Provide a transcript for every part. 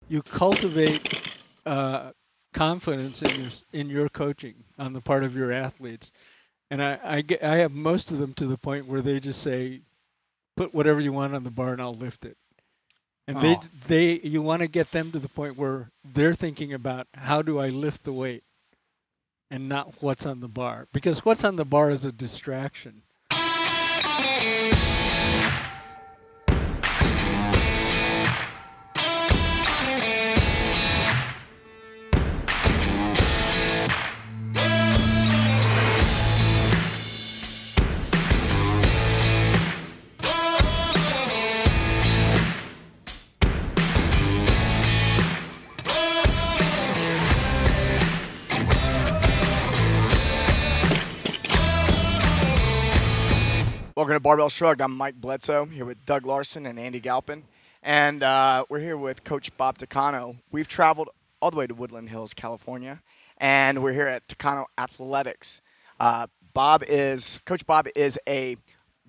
you cultivate confidence in your coaching on the part of your athletes. And I have most of them to the point where they just say, put whatever you want on the bar and I'll lift it. And you want to get them to the point where they're thinking about how do I lift the weight and not what's on the bar. Because what's on the bar is a distraction. Welcome to Barbell Shrugged. I'm Mike Bledsoe, here with Doug Larson and Andy Galpin. And we're here with Coach Bob Takano. We've traveled all the way to Woodland Hills, California, and we're here at Takano Athletics. Coach Bob is a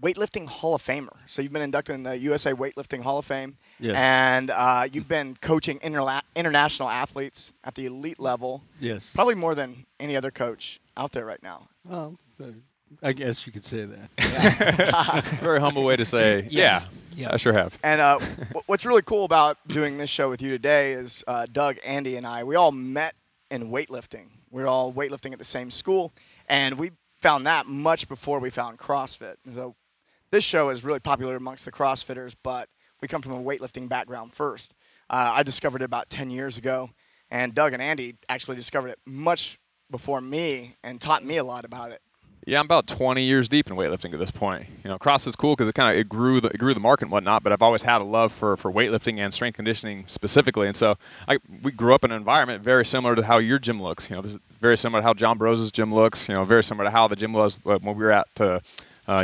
weightlifting Hall of Famer. So you've been inducted in the USA Weightlifting Hall of Fame. Yes. And you've been coaching international athletes at the elite level. Yes. Probably more than any other coach out there right now. Well, I guess you could say that. Yeah. Very humble way to say, Yes. yeah, Yes. I sure have. And what's really cool about doing this show with you today is Doug, Andy, and I, we all met in weightlifting. We were all weightlifting at the same school, and we found that much before we found CrossFit. So this show is really popular amongst the CrossFitters, but we come from a weightlifting background first. I discovered it about 10 years ago, and Doug and Andy actually discovered it much before me and taught me a lot about it. Yeah, I'm about 20 years deep in weightlifting at this point. You know, CrossFit's cool because it grew the market and whatnot. But I've always had a love for weightlifting and strength conditioning specifically. And so we grew up in an environment very similar to how your gym looks. You know, this is very similar to how John Bros's gym looks. You know, very similar to how the gym was when we were at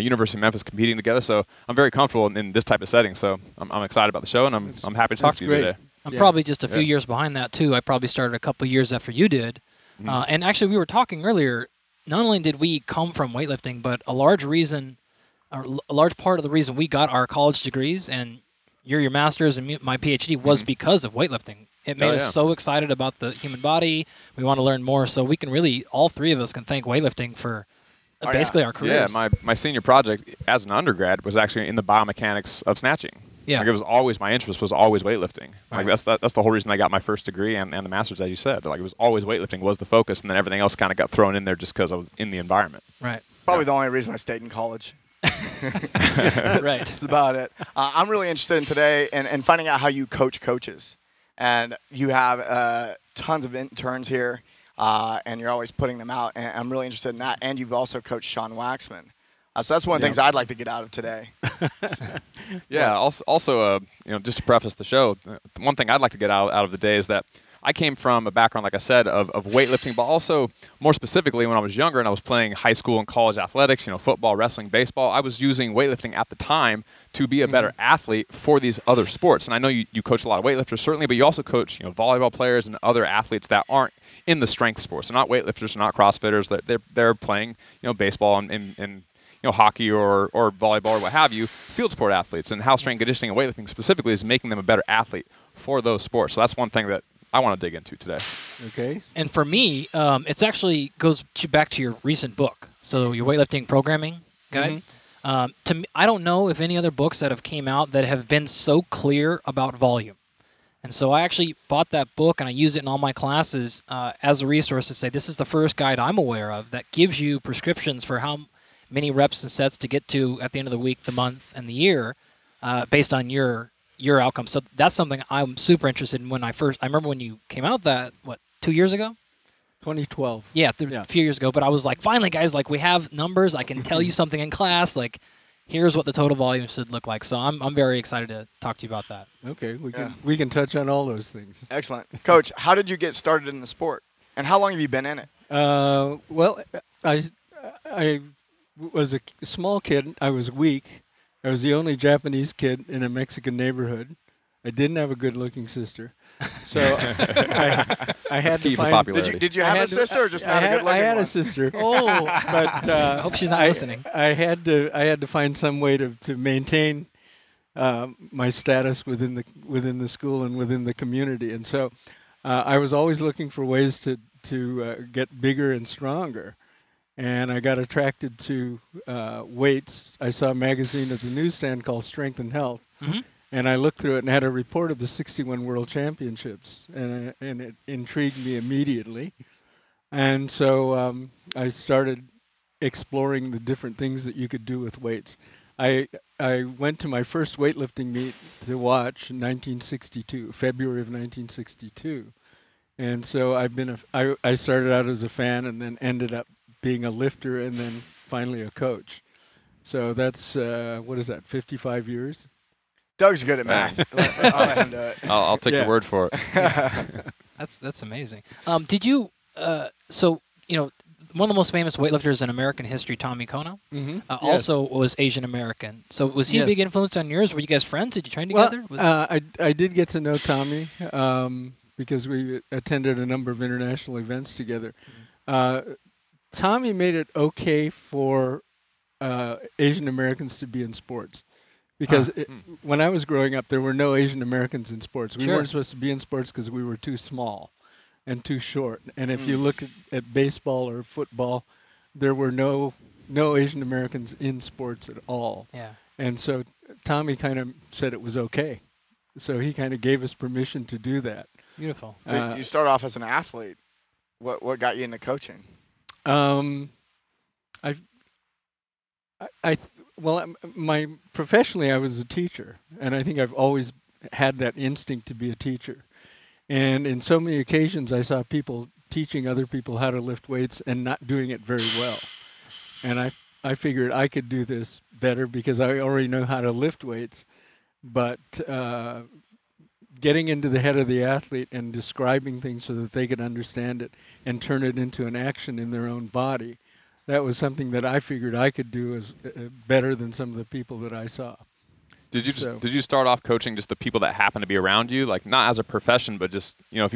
University of Memphis competing together. So I'm very comfortable in this type of setting. So I'm excited about the show, and I'm happy to talk to you today. I'm probably just a few years behind that too. I probably started a couple years after you did. And actually, we were talking earlier. Not only did we come from weightlifting, but a large part of the reason we got our college degrees and your master's and my PhD was because of weightlifting. It made us so excited about the human body. We want to learn more, so we can really, all three of us can thank weightlifting for basically our careers. Yeah, my senior project as an undergrad was actually in the biomechanics of snatching. Yeah. Like it was always, my interest was always weightlifting. Right. Like that's the whole reason I got my first degree and the master's, as you said. Like it was always weightlifting was the focus, and then everything else kind of got thrown in there just because I was in the environment. Right. Probably the only reason I stayed in college. Right. That's about it. I'm really interested in today and finding out how you coach coaches. And you have tons of interns here, and you're always putting them out. And I'm really interested in that. And you've also coached Sean Waxman. So that's one of the things I'd like to get out of today. Yeah. Also, you know, just to preface the show, one thing I'd like to get out of the day is that I came from a background, like I said, of weightlifting, but also more specifically when I was younger and I was playing high school and college athletics, you know, football, wrestling, baseball, I was using weightlifting at the time to be a better athlete for these other sports. And I know you coach a lot of weightlifters, certainly, but you also coach, you know, volleyball players and other athletes that aren't in the strength sports. They're not weightlifters, they're not CrossFitters, they're playing, you know, baseball and you know, hockey or volleyball or what have you, field sport athletes, and how strength conditioning and weightlifting specifically is making them a better athlete for those sports. So that's one thing that I want to dig into today. Okay. And for me, it's actually goes back to your recent book. So your weightlifting programming guide. To me, I don't know if any other books that have came out that have been so clear about volume. And so I actually bought that book and I use it in all my classes as a resource to say this is the first guide I'm aware of that gives you prescriptions for how many reps and sets to get to at the end of the week, the month, and the year based on your outcome. So that's something I'm super interested in. I remember when you came out that, 2 years ago? 2012. Yeah, a few years ago. But I was like, finally, guys, like we have numbers. I can tell you something in class. Like, here's what the total volume should look like. So I'm very excited to talk to you about that. Okay, we can touch on all those things. Excellent. Coach, how did you get started in the sport? And how long have you been in it? Well, I was a small kid. I was weak. I was the only Japanese kid in a Mexican neighborhood. I didn't have a good-looking sister, so I had to find. Did you have a sister or just not a good-looking one? I had a sister. But I hope she's not listening. I had to find some way to maintain my status within the school and within the community. And so I was always looking for ways to get bigger and stronger. And I got attracted to weights. I saw a magazine at the newsstand called Strength and Health. Mm-hmm. And I looked through it and had a report of the 61 World Championships. And it intrigued me immediately. And so I started exploring the different things that you could do with weights. I went to my first weightlifting meet to watch in 1962, February of 1962. And so I started out as a fan and then ended up being a lifter and then finally a coach. So that's, what is that, 55 years? Doug's good at math. I'll let him do it. I'll take your word for it. That's amazing. Did you, so, you know, one of the most famous weightlifters in American history, Tommy Kono, also was Asian American. So was he a big influence on yours? Were you guys friends? Did you train together? I did get to know Tommy because we attended a number of international events together. Tommy made it okay for Asian Americans to be in sports. Because when I was growing up, there were no Asian Americans in sports. We weren't supposed to be in sports because we were too small and too short. And if you look at baseball or football, there were no Asian Americans in sports at all. Yeah. And so Tommy kind of said it was okay. So he kind of gave us permission to do that. Beautiful. You start off as an athlete. What got you into coaching? Professionally, I was a teacher, and I think I've always had that instinct to be a teacher. And in so many occasions, I saw people teaching other people how to lift weights and not doing it very well. And I figured I could do this better because I already know how to lift weights, but getting into the head of the athlete and describing things so that they could understand it and turn it into an action in their own body, that was something that I figured I could do as better than some of the people that I saw. Did you start off coaching just the people that happen to be around you, like not as a profession, but just, you know, if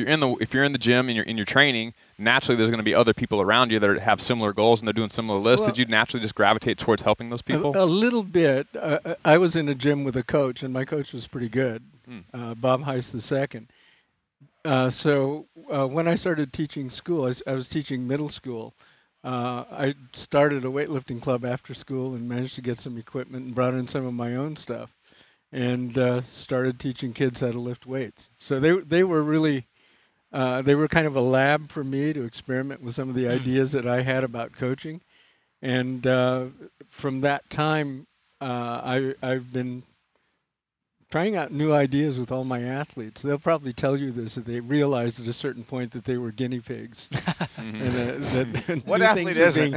you're in the gym and you're in your training, naturally there's going to be other people around you that have similar goals and they're doing similar lists. Well, did you naturally just gravitate towards helping those people? A little bit. I was in a gym with a coach, and my coach was pretty good, Bob Heiss II. So when I started teaching school, I was teaching middle school. I started a weightlifting club after school and managed to get some equipment and brought in some of my own stuff and started teaching kids how to lift weights. So they were really, they were kind of a lab for me to experiment with some of the ideas that I had about coaching. And from that time, I've been trying out new ideas with all my athletes. They'll probably tell you this, that they realized at a certain point that they were guinea pigs. And what athlete isn't?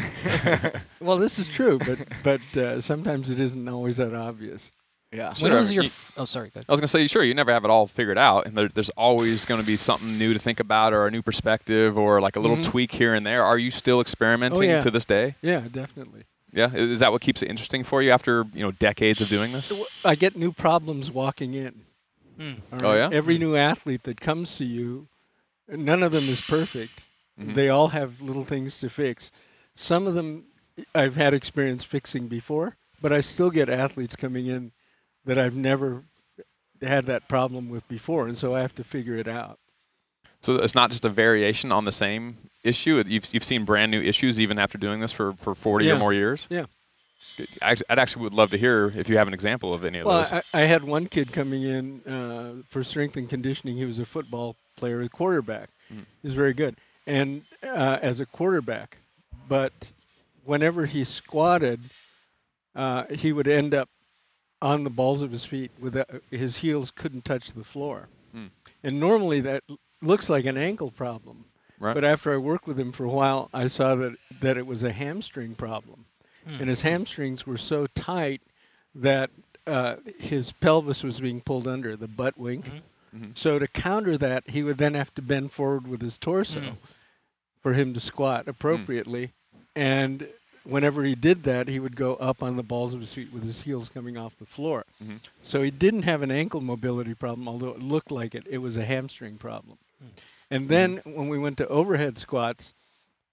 Well, this is true, but sometimes it isn't always that obvious. Yeah. When was your? Oh, sorry. Go ahead. I was going to say, sure, you never have it all figured out, and there's always going to be something new to think about, or a new perspective, or like a little tweak here and there. Are you still experimenting to this day? Yeah, definitely. Yeah, is that what keeps it interesting for you after decades of doing this? I get new problems walking in. All right? Oh yeah. Every new athlete that comes to you, none of them is perfect. They all have little things to fix. Some of them I've had experience fixing before, but I still get athletes coming in that I've never had that problem with before, and so I have to figure it out. So it's not just a variation on the same issue. You've seen brand new issues even after doing this for 40 or more years? Yeah. I'd actually would love to hear if you have an example of any of those. I had one kid coming in for strength and conditioning. He was a football player, a quarterback. He's very good. And as a quarterback, but whenever he squatted, he would end up on the balls of his feet with his heels couldn't touch the floor. And normally that looks like an ankle problem. Right. But after I worked with him for a while, I saw that it was a hamstring problem. And his hamstrings were so tight that his pelvis was being pulled under, the butt wink. So to counter that, he would then have to bend forward with his torso for him to squat appropriately. And whenever he did that, he would go up on the balls of his feet with his heels coming off the floor. So he didn't have an ankle mobility problem, although it looked like it. It was a hamstring problem. And then when we went to overhead squats,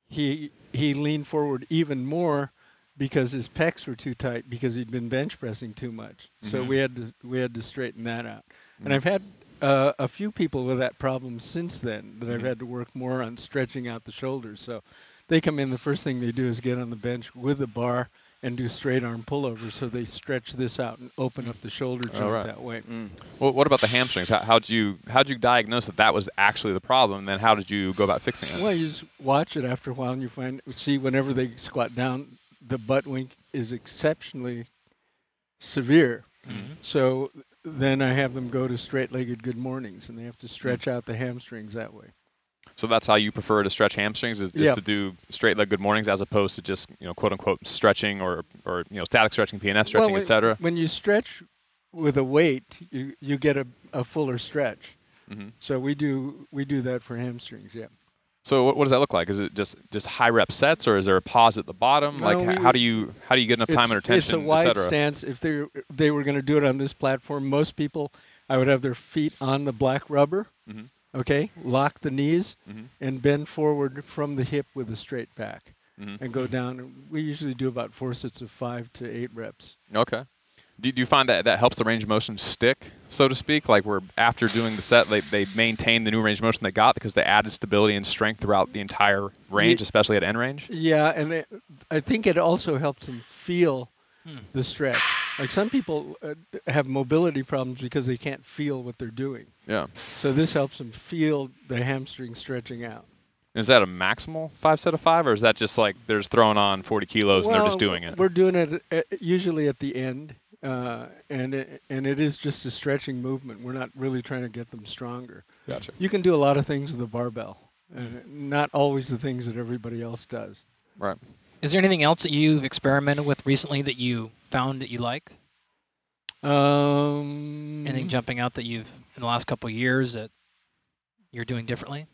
he leaned forward even more because his pecs were too tight because he'd been bench pressing too much. So we had to straighten that out. And I've had a few people with that problem since then that I've had to work more on stretching out the shoulders. So they come in, the first thing they do is get on the bench with a bar and do straight arm pullovers, so they stretch this out and open up the shoulder joint that way. Well, what about the hamstrings? How'd you diagnose that was actually the problem? And then how did you go about fixing it? Well, you just watch it after a while, and you see whenever they squat down, the butt wink is exceptionally severe. So then I have them go to straight-legged good mornings, and they have to stretch out the hamstrings that way. So that's how you prefer to stretch hamstrings is to do straight leg good mornings as opposed to just quote unquote stretching or static stretching, PNF stretching, etc. When you stretch with a weight, you get a fuller stretch. So we do that for hamstrings. Yeah. So what does that look like? Is it just high rep sets, or is there a pause at the bottom? No, like how do you get enough time under tension? It's a wide stance. If they were going to do it on this platform, most people, I would have their feet on the black rubber. Okay, lock the knees and bend forward from the hip with a straight back and go down. We usually do about 4 sets of 5 to 8 reps. Okay. Do you find that helps the range of motion stick, so to speak? Like where after doing the set, they maintain the new range of motion they got because they added stability and strength throughout the entire range, especially at end range? Yeah, and I think it also helps them feel the stretch. Like some people have mobility problems because they can't feel what they're doing. Yeah. So this helps them feel the hamstring stretching out. Is that a maximal 5 set of 5, or is that just like they're just throwing on 40 kilos and they're just doing it? We're doing it usually at the end, and it is just a stretching movement. We're not really trying to get them stronger. Gotcha. You can do a lot of things with a barbell, and not always the things that everybody else does. Right. Is there anything else that you've experimented with recently that you found that you liked? Anything jumping out that you've, in the last couple of years, that you're doing differently?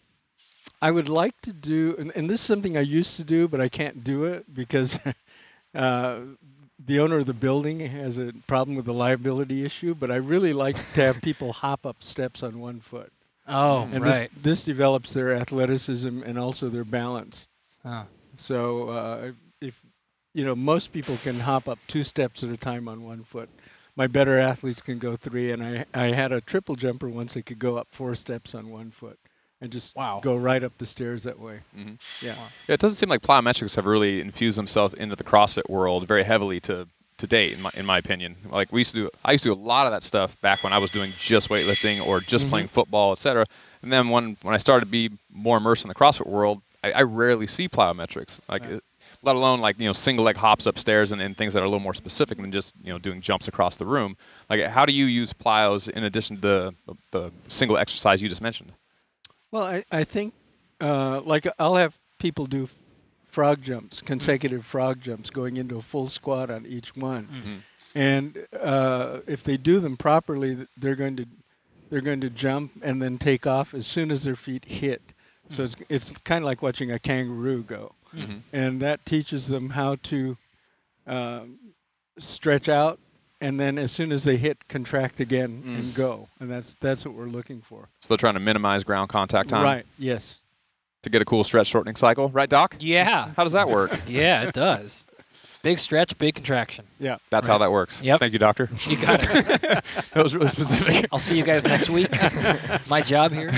I would like to do, and this is something I used to do, but I can't do it because the owner of the building has a problem with the liability issue, but I really like to have people hop up steps on one foot. Oh, and right. This develops their athleticism and also their balance. Oh. So if most people can hop up 2 steps at a time on one foot. My better athletes can go 3, and I had a triple jumper once that could go up 4 steps on one foot and just go right up the stairs that way. Yeah. Yeah, it doesn't seem like plyometrics have really infused themselves into the CrossFit world very heavily to date, in my opinion. Like I used to do a lot of that stuff back when I was doing just weightlifting or just playing football, etc. And then when I started to be more immersed in the CrossFit world, I rarely see plyometrics, let alone like single leg hops upstairs and things that are a little more specific than just doing jumps across the room. Like how do you use plyos in addition to the single exercise you just mentioned? Well, I think like I'll have people do frog jumps, consecutive frog jumps, going into a full squat on each one, and if they do them properly, they're going to jump and then take off as soon as their feet hit. So it's kind of like watching a kangaroo go, and that teaches them how to stretch out, and then as soon as they hit, contract again and go, and that's what we're looking for. So they're trying to minimize ground contact time, right? Yes. To get a cool stretch shortening cycle, right, Doc? Yeah. How does that work? Yeah, it does. Big stretch, big contraction. Yeah. That's how that works. Yep. Thank you, doctor. You got it. That was really specific. I'll see you guys next week. My job here.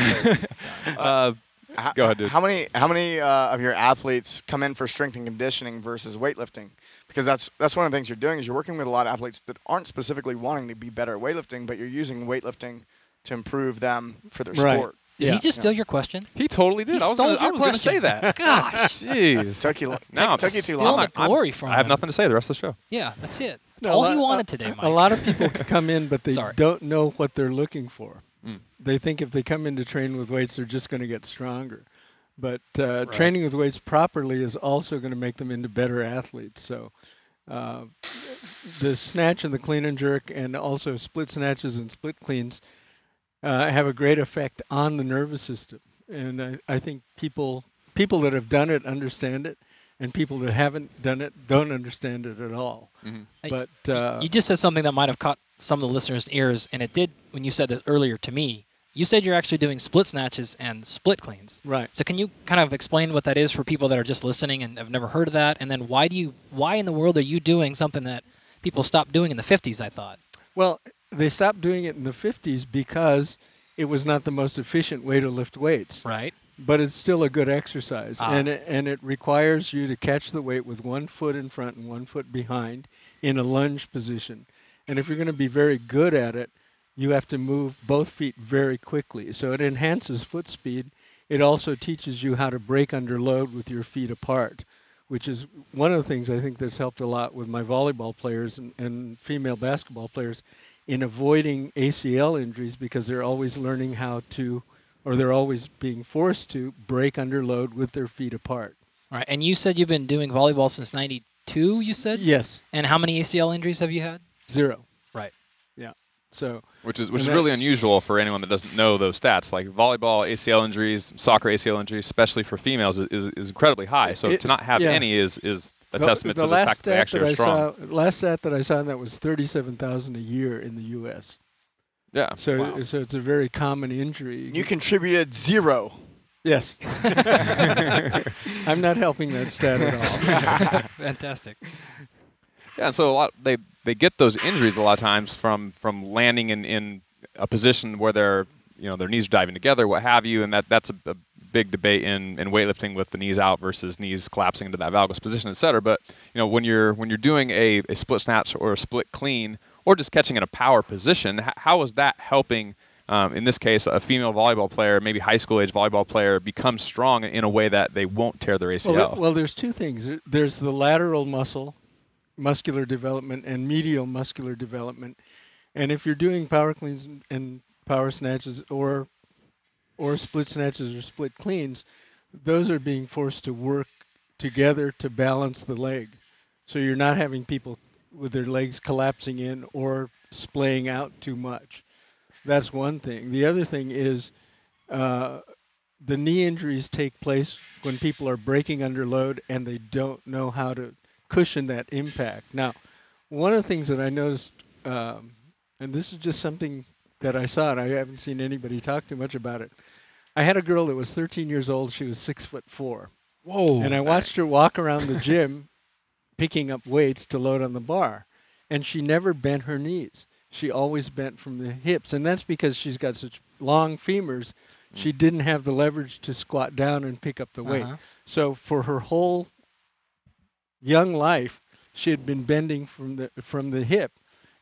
Go ahead, dude. How many of your athletes come in for strength and conditioning versus weightlifting? Because that's one of the things you're doing is you're working with a lot of athletes that aren't specifically wanting to be better at weightlifting, but you're using weightlifting to improve them for their sport. Did he just steal your question? He totally did. I was going to say that. Gosh. Jeez. Took you too long. long. The glory from I have nothing to say the rest of the show. Yeah, that's it. That's all he wanted today, Mike. A lot of people come in, but they don't know what they're looking for. They think if they come in to train with weights, they're just going to get stronger. But training with weights properly is also going to make them into better athletes. So the snatch and the clean and jerk, and also split snatches and split cleans, have a great effect on the nervous system. And I think people that have done it understand it, and people that haven't done it don't understand it at all. But you just said something that might have caught some of the listeners' ears, and it did when you said that earlier to me. you said you're actually doing split snatches and split cleans. Right. So can you kind of explain what that is for people that are just listening and have never heard of that? And then why in the world are you doing something that people stopped doing in the 50s, I thought? Well, they stopped doing it in the 50s because it was not the most efficient way to lift weights. Right. But it's still a good exercise. Ah. And it requires you to catch the weight with 1 foot in front and 1 foot behind in a lunge position. And if you're going to be very good at it, you have to move both feet very quickly. So it enhances foot speed. It also teaches you how to break under load with your feet apart, which is one of the things I think that's helped a lot with my volleyball players and female basketball players in avoiding ACL injuries, because they're always learning how to, or they're always being forced to break under load with their feet apart. All right. And you said you've been doing volleyball since 92, you said? Yes. And how many ACL injuries have you had? 0. Right. Yeah. So Which is really unusual for anyone that doesn't know those stats. Like volleyball ACL injuries, soccer ACL injuries, especially for females, is incredibly high. So to not have any is a testament to the fact that they actually are strong. Last stat that I saw that was 37,000 a year in the U.S. Yeah. So so it's a very common injury. You contributed 0. Yes. I'm not helping that stat at all. Fantastic. Yeah, and so they get those injuries a lot of times from landing in a position where their knees are diving together, what have you, and that's a big debate in weightlifting with the knees out versus knees collapsing into that valgus position, et cetera. But when you're doing a split snatch or a split clean or just catching in a power position, how is that helping? In this case, a female volleyball player, maybe high school age volleyball player, become strong in a way that they won't tear their ACL. Well, there's two things. There's the lateral muscular development and medial muscular development. And if you're doing power cleans and power snatches or split snatches or split cleans, those are being forced to work together to balance the leg. So you're not having people with their legs collapsing in or splaying out too much. That's one thing. The other thing is the knee injuries take place when people are breaking under load and they don't know how to cushion that impact. Now, one of the things that I noticed, and this is just something that I saw, and I haven't seen anybody talk too much about it. I had a girl that was 13 years old. She was 6'4". Whoa. And I watched her walk around the gym picking up weights to load on the bar. And she never bent her knees. She always bent from the hips. And that's because she's got such long femurs. She didn't have the leverage to squat down and pick up the weight. So for her whole young life, she had been bending from the hip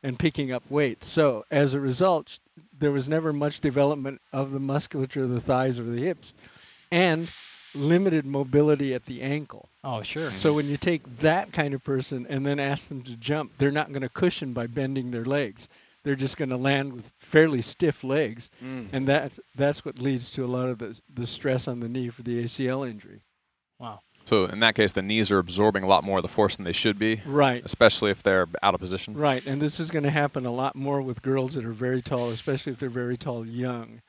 and picking up weights. So as a result, there was never much development of the musculature of the thighs or the hips, and limited mobility at the ankle. Oh, sure. So when you take that kind of person and then ask them to jump, they're not going to cushion by bending their legs. They're just going to land with fairly stiff legs, and that's what leads to a lot of the stress on the knee for the ACL injury. Wow. So in that case, the knees are absorbing a lot more of the force than they should be. Right. Especially if they're out of position. Right, and this is going to happen a lot more with girls that are very tall, especially if they're very tall young.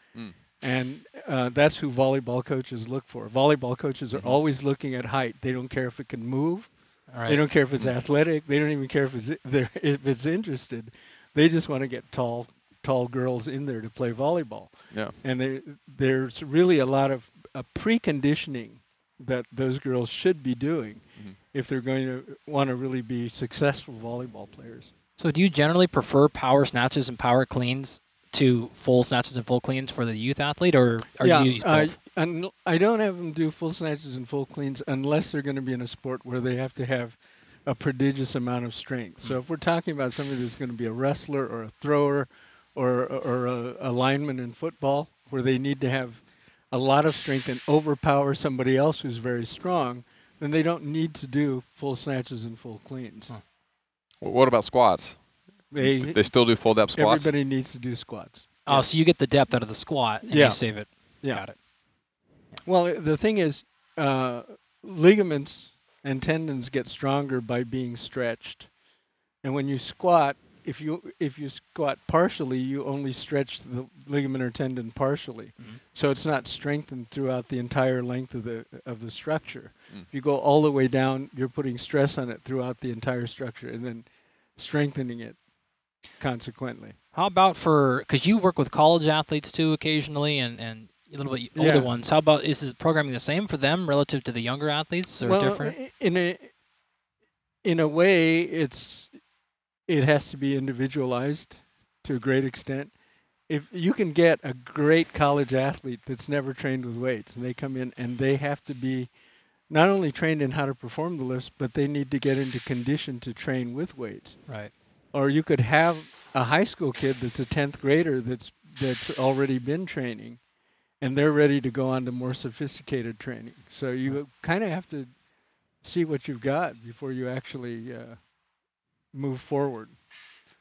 And that's who volleyball coaches look for. Volleyball coaches are always looking at height. They don't care if it can move. Right. They don't care if it's athletic. They don't even care if it's interested. They just want to get tall girls in there to play volleyball. Yeah. And there's really a lot of preconditioning that those girls should be doing if they're going to want to really be successful volleyball players. So do you generally prefer power snatches and power cleans to full snatches and full cleans for the youth athlete, or do you use both? I don't have them do full snatches and full cleans unless they're going to be in a sport where they have to have a prodigious amount of strength. So if we're talking about somebody that's going to be a wrestler or a thrower or a lineman in football, where they need to have a lot of strength and overpower somebody else who's very strong, then they don't need to do full snatches and full cleans. What about squats? They still do full depth squats? Everybody needs to do squats. Oh, so you get the depth out of the squat and you save it. Yeah. Got it. Well, the thing is, ligaments and tendons get stronger by being stretched. And when you squat, if you squat partially, you only stretch the ligament or tendon partially. So it's not strengthened throughout the entire length of the structure. If you go all the way down, you're putting stress on it throughout the entire structure and then strengthening it consequently. How about because you work with college athletes too occasionally and a little bit older ones. How about, is the programming the same for them relative to the younger athletes, or different? In a way, it has to be individualized to a great extent. If you can get a great college athlete that's never trained with weights, and they come in and they have to be not only trained in how to perform the lifts, but they need to get into condition to train with weights. Right. Or you could have a high school kid that's a 10th grader that's already been training, and they're ready to go on to more sophisticated training. So you kind of have to see what you've got before you actually move forward.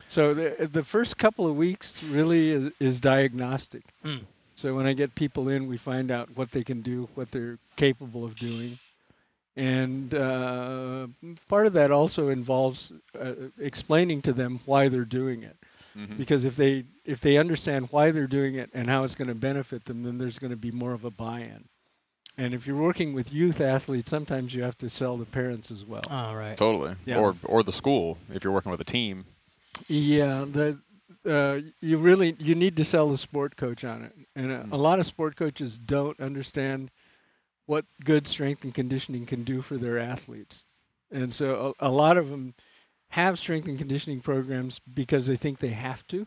So the first couple of weeks really is diagnostic. So when I get people in, we find out what they can do, what they're capable of doing. And part of that also involves explaining to them why they're doing it. Because if they understand why they're doing it and how it's going to benefit them, then there's going to be more of a buy-in. And if you're working with youth athletes, sometimes you have to sell the parents as well. Oh, right. Totally. Yeah. Or the school if you're working with a team. Yeah, you need to sell the sport coach on it. And a lot of sport coaches don't understand what good strength and conditioning can do for their athletes. And so a lot of them have strength and conditioning programs because they think they have to,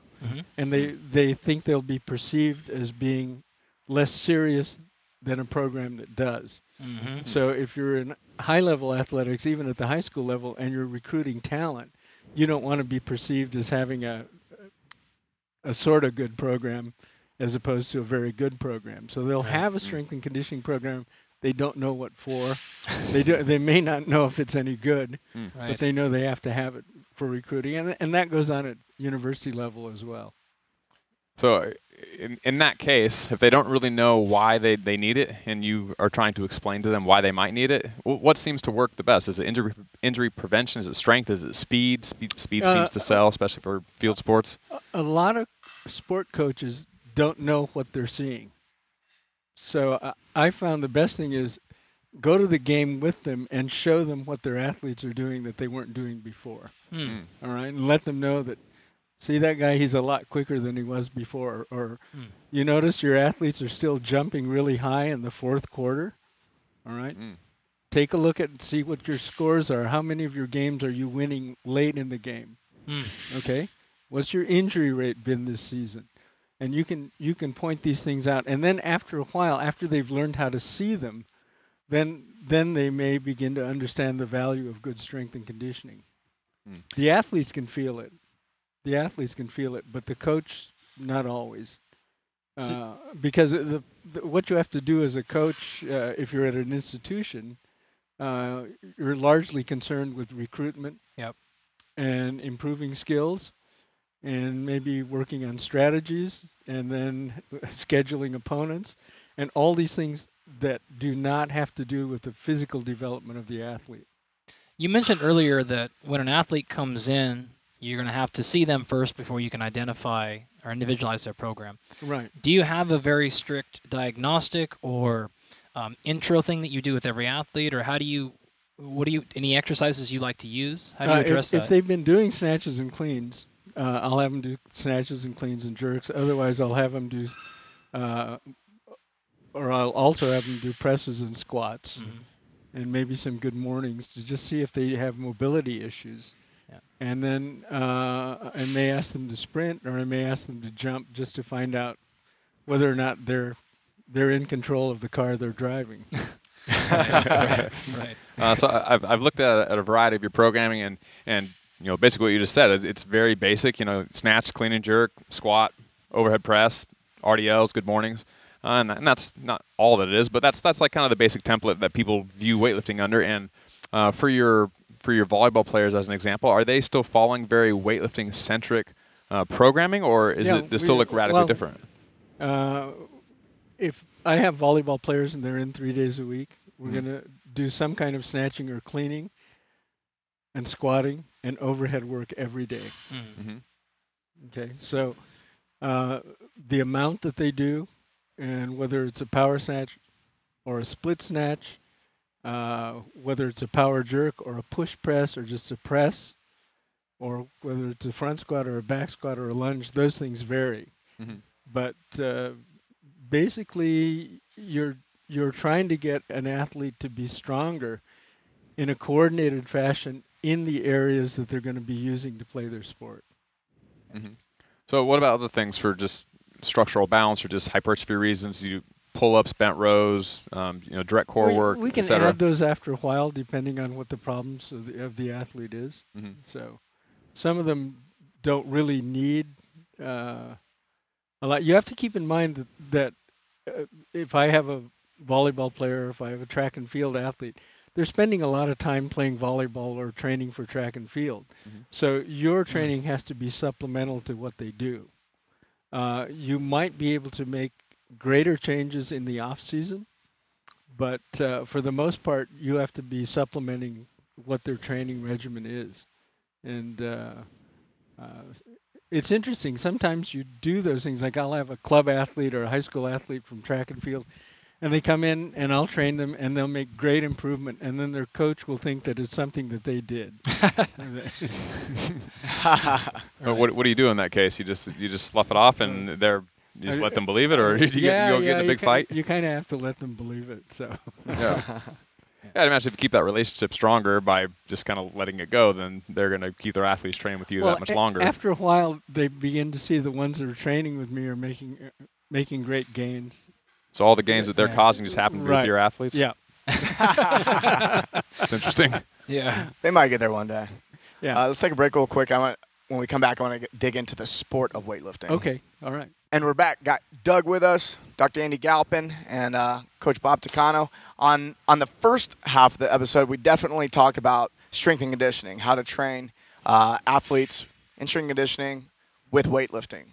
and they think they'll be perceived as being less serious than a program that does. So if you're in high-level athletics, even at the high school level, and you're recruiting talent, you don't want to be perceived as having a sort of good program as opposed to a very good program. So they'll have a strength and conditioning program. They don't know what for. They may not know if it's any good, but they know they have to have it for recruiting. And that goes on at university level as well. So in that case, if they don't really know why they need it, and you are trying to explain to them why they might need it, what seems to work the best? Is it injury prevention? Is it strength? Is it speed? Speed seems to sell, especially for field sports. A lot of sport coaches don't know what they're seeing. So I found the best thing is go to the game with them and show them what their athletes are doing that they weren't doing before. All right, and let them know that, see that guy, he's a lot quicker than he was before. Or you notice your athletes are still jumping really high in the fourth quarter. All right. Take a look at and see what your scores are. How many of your games are you winning late in the game? Okay. What's your injury rate been this season? And you can point these things out. And then after a while, after they've learned how to see them, then they may begin to understand the value of good strength and conditioning. The athletes can feel it. The athletes can feel it, but the coach, not always. Because what you have to do as a coach, if you're at an institution, you're largely concerned with recruitment and improving skills and maybe working on strategies and then scheduling opponents and all these things that do not have to do with the physical development of the athlete. You mentioned earlier that when an athlete comes in, you're going to have to see them first before you can identify or individualize their program. Right. Do you have a very strict diagnostic or intro thing that you do with every athlete, or any exercises you like to use? How do you address that? If they've been doing snatches and cleans, I'll have them do snatches and cleans and jerks. Otherwise, I'll have them do, or I'll also have them do presses and squats, and maybe some good mornings to just see if they have mobility issues. And then I may ask them to sprint, or I may ask them to jump, just to find out whether or not they're in control of the car they're driving. Right. So I've looked at a variety of your programming, and basically what you just said, it's very basic. Snatch, clean and jerk, squat, overhead press, RDLs, good mornings, and that's not all that it is, but that's like kind of the basic template that people view weightlifting under. And for your volleyball players, as an example, are they still following very weightlifting centric programming, or does it still look radically different? If I have volleyball players and they're in 3 days a week, we're going to do some kind of snatching or cleaning and squatting and overhead work every day. Okay, so the amount that they do, and whether it's a power snatch or a split snatch, whether it's a power jerk or a push press or just a press, or whether it's a front squat or a back squat or a lunge, those things vary. Mm-hmm. But basically, you're trying to get an athlete to be stronger in a coordinated fashion in the areas that they're going to be using to play their sport. Mm-hmm. So what about other things for just structural balance or just hypertrophy reasons? You pull-ups, bent rows, direct core work, We can etc. add those after a while, depending on what the problems of the athlete is. Mm-hmm. So some of them don't really need a lot. You have to keep in mind that if I have a volleyball player, if I have a track and field athlete, they're spending a lot of time playing volleyball or training for track and field. Mm-hmm. So your training has to be supplemental to what they do. You might be able to make greater changes in the off season, but for the most part, you have to be supplementing what their training regimen is. And it's interesting. Sometimes you do those things. Like I'll have a club athlete or a high school athlete from track and field, and they come in and I'll train them and they'll make great improvement, and then their coach will think that it's something that they did. What do you do in that case? You just slough it off and you just let them believe it, or you get in a big fight? You kind of have to let them believe it. So Yeah. I'd imagine if you keep that relationship stronger by just kind of letting it go, then they're going to keep their athletes train with you that much longer. After a while, they begin to see the ones that are training with me are making great gains. So all the gains that they're causing just happen to be with your athletes? Yeah. It's interesting. Yeah. They might get there one day. Yeah. Let's take a break real quick. When we come back, I want to dig into the sport of weightlifting. Okay. All right. And we're back. Got Doug with us, Dr. Andy Galpin, and Coach Bob Takano. On the first half of the episode, we definitely talked about strength and conditioning, how to train athletes in strength and conditioning with weightlifting.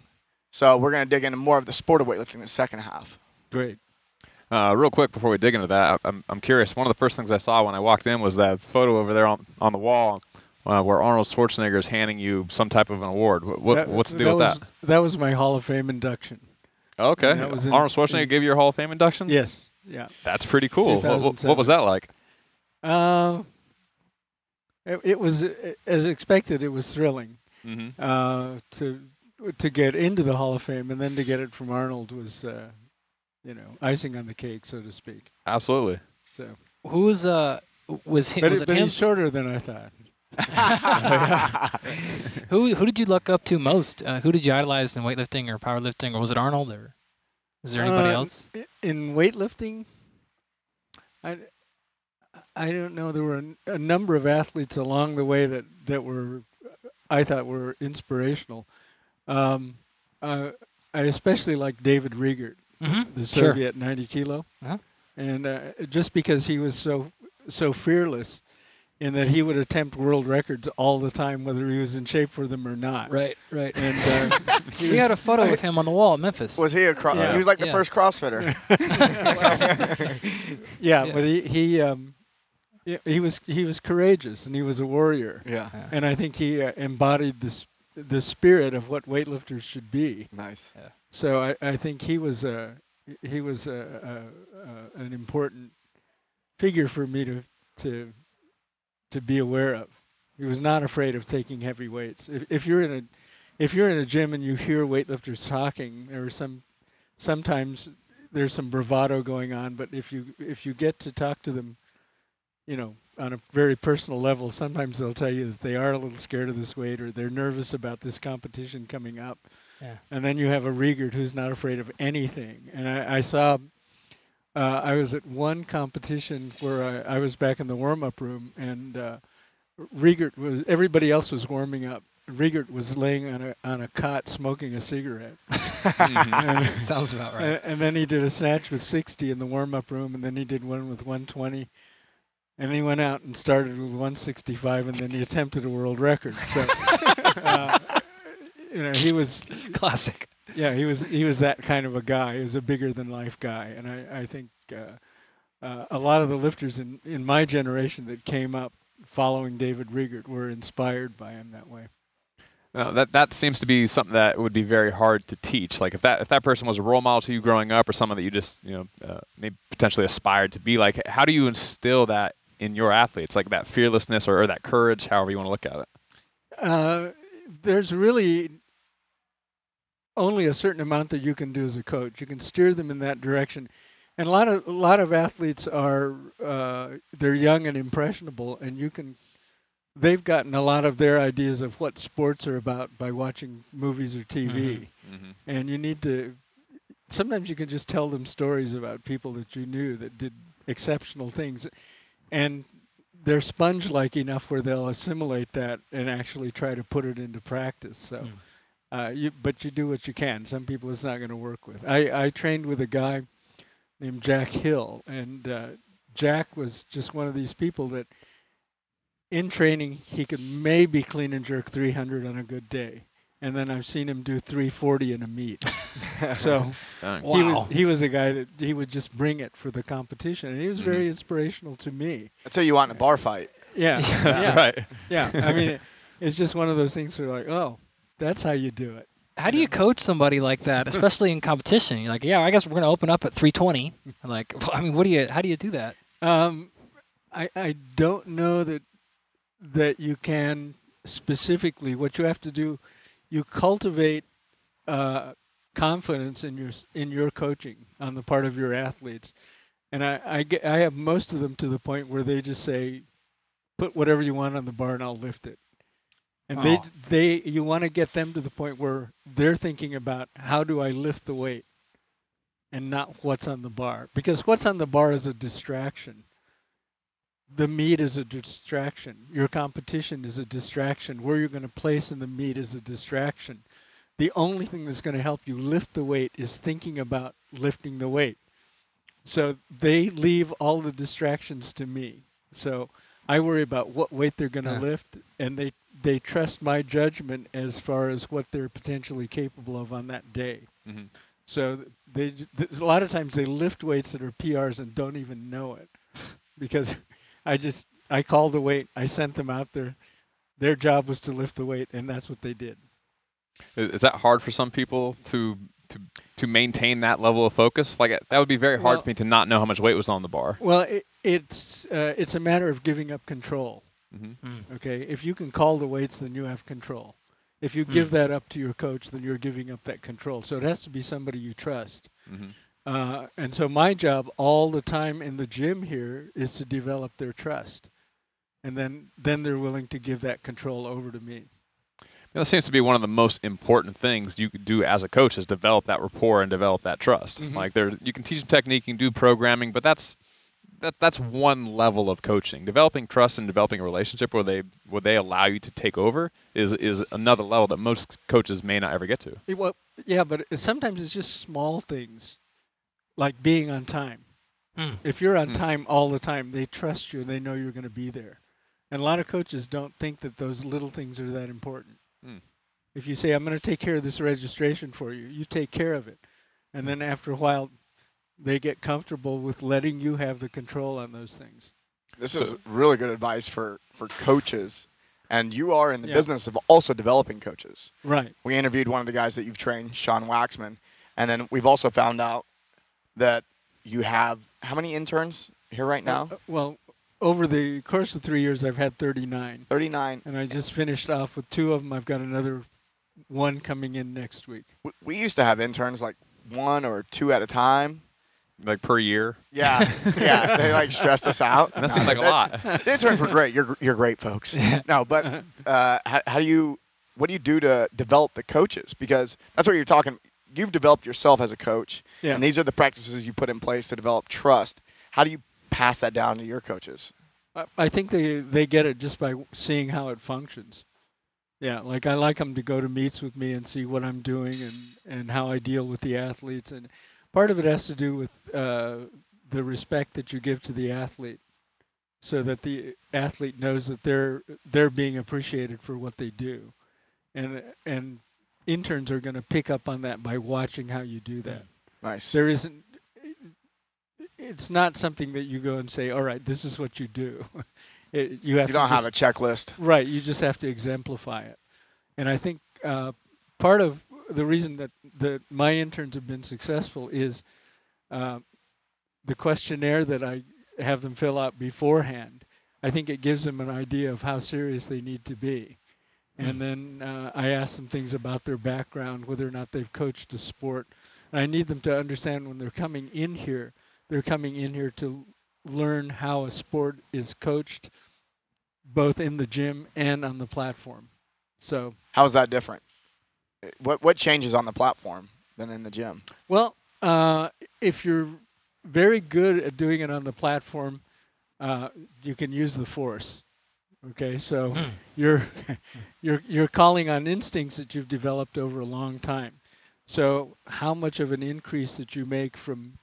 So we're going to dig into more of the sport of weightlifting in the second half. Great. Real quick before we dig into that, I'm curious. One of the first things I saw when I walked in was that photo over there on the wall where Arnold Schwarzenegger is handing you some type of an award. What's the deal with that? That was my Hall of Fame induction. Okay. Arnold Schwarzenegger gave you your Hall of Fame induction? Yes. Yeah. That's pretty cool. What was that like? It was, as expected, it was thrilling. Mm-hmm. To get into the Hall of Fame and then to get it from Arnold was, icing on the cake, so to speak. Absolutely. So. Was him? But he's shorter than I thought. Who did you look up to most? Who did you idolize in weightlifting or powerlifting, or was it Arnold, or is there anybody else? In weightlifting, I don't know. There were a number of athletes along the way that were, I thought, were inspirational. I especially like David Riegert, the Soviet 90 kilo, and just because he was so fearless in that he would attempt world records all the time, whether he was in shape for them or not. Right. And we had a photo of him on the wall at Memphis. Was he He was like the first CrossFitter. But he was courageous and he was a warrior. Yeah. And I think he embodied the spirit of what weightlifters should be. Nice. Yeah. So I think he was an important figure for me to be aware of. He was not afraid of taking heavy weights. If you're in a gym and you hear weightlifters talking, sometimes there's some bravado going on. But if you get to talk to them, on a very personal level, sometimes they'll tell you that they are a little scared of this weight or they're nervous about this competition coming up. Yeah. And then you have a Riegert who's not afraid of anything. And I saw. I was at one competition where I was back in the warm-up room, and everybody else was warming up. Riegert was laying on a cot smoking a cigarette. Sounds about right. And then he did a snatch with 60 in the warm-up room, and then he did one with 120. And he went out and started with 165, and then he attempted a world record. So, he was classic. Yeah, he was that kind of a guy. He was a bigger-than-life guy, and I think a lot of the lifters in my generation that came up following David Riegert were inspired by him that way. That seems to be something that would be very hard to teach. Like if that person was a role model to you growing up, or someone that you just maybe potentially aspired to be like, how do you instill that in your athletes, like that fearlessness or that courage, however you want to look at it? There's really only a certain amount that you can do as a coach. You can steer them in that direction, and a lot of athletes are they're young and impressionable, and they've gotten a lot of their ideas of what sports are about by watching movies or TV, and you need to. Sometimes you can just tell them stories about people that you knew that did exceptional things, and they're sponge-like enough where they'll assimilate that and actually try to put it into practice. So. But you do what you can. Some people it's not going to work with. I trained with a guy named Jack Hill, and Jack was just one of these people that in training he could maybe clean and jerk 300 on a good day. And then I've seen him do 340 in a meet. So Wow. he was a guy that he would just bring it for the competition. And he was very inspirational to me. That's what you want in a bar fight. Yeah. That's yeah. right. Yeah. I mean, it's just one of those things where like, oh, that's how you do it. How do you coach somebody like that, especially in competition? You're like, yeah, I guess we're going to open up at 320. I'm like, well, I mean, how do you do that? I don't know that you can specifically. What you have to do, you cultivate confidence in your coaching on the part of your athletes, and I have most of them to the point where they just say, put whatever you want on the bar and I'll lift it. And you want to get them to the point where they're thinking about how do I lift the weight and not what's on the bar. Because what's on the bar is a distraction. The meet is a distraction. Your competition is a distraction. Where you're going to place in the meet is a distraction. The only thing that's going to help you lift the weight is thinking about lifting the weight. So they leave all the distractions to me. So I worry about what weight they're going to lift, and they trust my judgment as far as what they're potentially capable of on that day. So a lot of times they lift weights that are PRs and don't even know it, because I called the weight, I sent them out there. Their job was to lift the weight, and that's what they did. Is that hard for some people to maintain that level of focus? Like that would be very hard for me to not know how much weight was on the bar. Well, it's a matter of giving up control. Okay, if you can call the weights, then you have control. If you give that up to your coach, then you're giving up that control. So it has to be somebody you trust. And so my job all the time in the gym here is to develop their trust, and then they're willing to give that control over to me. That seems to be one of the most important things you could do as a coach is develop that rapport and develop that trust. Like you can teach them technique, you can do programming, but that's one level of coaching. Developing trust and developing a relationship where they allow you to take over is another level that most coaches may not ever get to. Well, yeah, but sometimes it's just small things, like being on time. If you're on time all the time, they trust you and they know you're going to be there. And a lot of coaches don't think that those little things are that important. If you say, I'm going to take care of this registration for you, you take care of it. And then after a while, they get comfortable with letting you have the control on those things. This is really good advice for coaches. And you are in the business of also developing coaches. Right. We interviewed one of the guys that you've trained, Sean Waxman. And then we've also found out that you have how many interns here right now? Well, over the course of 3 years, I've had 39. 39. And I just finished off with 2 of them. I've got another 1 coming in next week. We used to have interns like 1 or 2 at a time. Like per year? Yeah. Yeah. They like stressed us out. And that seems like a lot. The interns were great. You're great, folks. No, but what do you do to develop the coaches? Because that's what you're talking. You've developed yourself as a coach, and these are the practices you put in place to develop trust. How do you pass that down to your coaches? I think they get it just by seeing how it functions. Yeah, like I like them to go to meets with me and see what I'm doing and how I deal with the athletes. And part of it has to do with the respect that you give to the athlete, so that the athlete knows that they're being appreciated for what they do. And interns are going to pick up on that by watching how you do that. Nice. It's not something that you go and say, all right, this is what you do. You don't have a checklist. Right. You just have to exemplify it. And I think part of the reason that my interns have been successful is the questionnaire that I have them fill out beforehand. I think it gives them an idea of how serious they need to be. And then I ask them things about their background, whether or not they've coached a sport. And I need them to understand when they're coming in here to learn how a sport is coached, both in the gym and on the platform. So How is that different? What changes on the platform than in the gym? Well, if you're very good at doing it on the platform, you can use the force. Okay, so you're calling on instincts that you've developed over a long time. So how much of an increase that you make from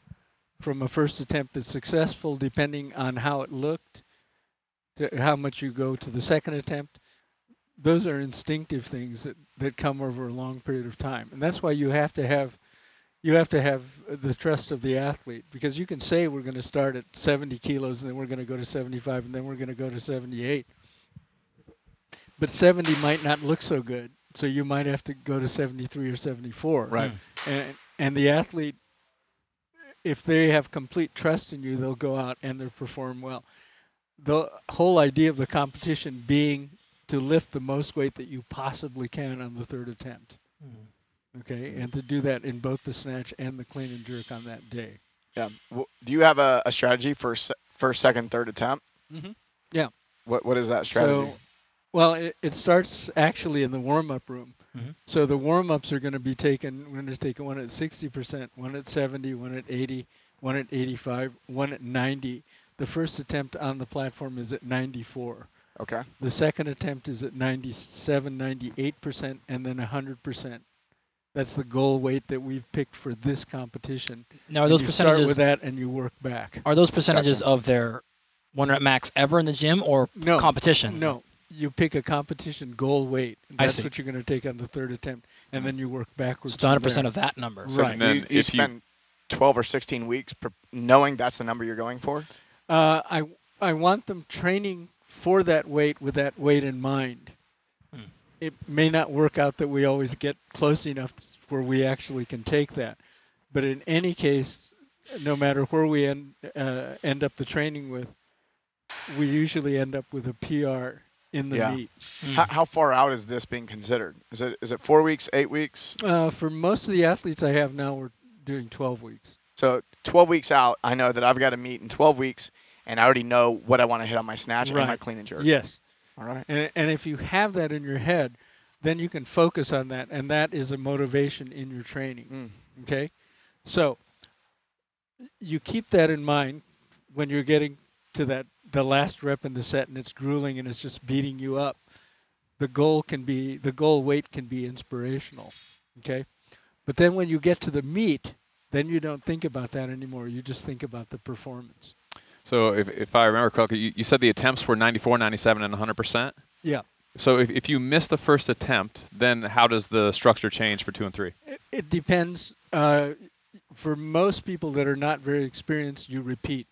a first attempt that's successful, depending on how it looked, to how much you go to the second attempt, those are instinctive things that come over a long period of time. And that's why you have to have the trust of the athlete, because you can say we're going to start at 70 kilos and then we're going to go to 75 and then we're going to go to 78. But 70 might not look so good, so you might have to go to 73 or 74. Right. And the athlete, if they have complete trust in you, they'll go out and they'll perform well. The whole idea of the competition being to lift the most weight that you possibly can on the third attempt. Okay, and to do that in both the snatch and the clean and jerk on that day. Yeah. Do you have a strategy for first, second, third attempt? Yeah. What is that strategy? So, well, it starts actually in the warm-up room. So the warm-ups are going to be taken. We're going to take one at 60%, one at 70, one at 80, one at 85, one at 90. The first attempt on the platform is at 94. Okay. The second attempt is at 97, 98%, and then 100%. That's the goal weight that we've picked for this competition. Now, are those you percentages? start with that and you work back. Are those percentages of their 1 rep max ever in the gym or competition? No. You pick a competition goal weight. I That's see. what you're going to take on the third attempt, and then you work backwards. So 100% from there. of that number. So Right. And then you if spend 12 or 16 weeks knowing that's the number you're going for? I want them training for that weight with that weight in mind. It may not work out that we always get close enough where we actually can take that. But in any case, no matter where we end up the training with, we usually end up with a PR in the meet. How far out is this being considered? Is it 4 weeks, 8 weeks? For most of the athletes I have now, we're doing 12 weeks. So 12 weeks out, I know that I've got to meet in 12 weeks, and I already know what I want to hit on my snatch and my clean and jerk. Yes. All right. And if you have that in your head, then you can focus on that, and that is a motivation in your training. Okay? So you keep that in mind when you're getting to the last rep in the set and it's grueling and it's just beating you up. The goal weight can be inspirational. Okay? But then when you get to the meet, then you don't think about that anymore. You just think about the performance. So if I remember correctly, you said the attempts were 94, 97, and 100%? Yeah. So if you miss the first attempt, then how does the structure change for 2 and 3? It depends. For most people that are not very experienced, you repeat.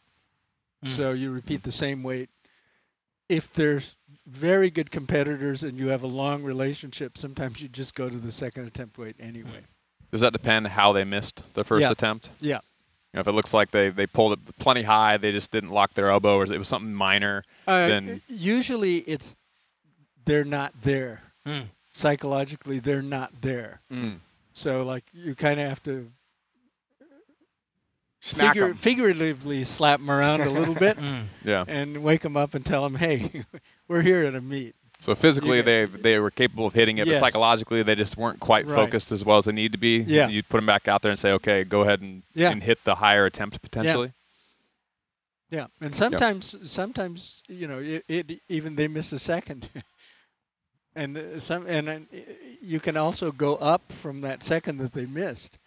So you repeat the same weight. If there's very good competitors and you have a long relationship, sometimes you just go to the second attempt weight anyway. Does that depend how they missed the first attempt? Yeah. You know, if it looks like they pulled it plenty high, they just didn't lock their elbow, or it was something minor, then usually they're not there. Psychologically, they're not there. So like you kind of have to figuratively slap them around a little bit and wake them up and tell them, hey, we're here at a meet. So physically they were capable of hitting it, but psychologically they just weren't quite focused as well as they need to be. Yeah. You put them back out there and say, okay, go ahead and hit the higher attempt potentially. Yeah, and sometimes you know even they miss a second, and you can also go up from that second that they missed.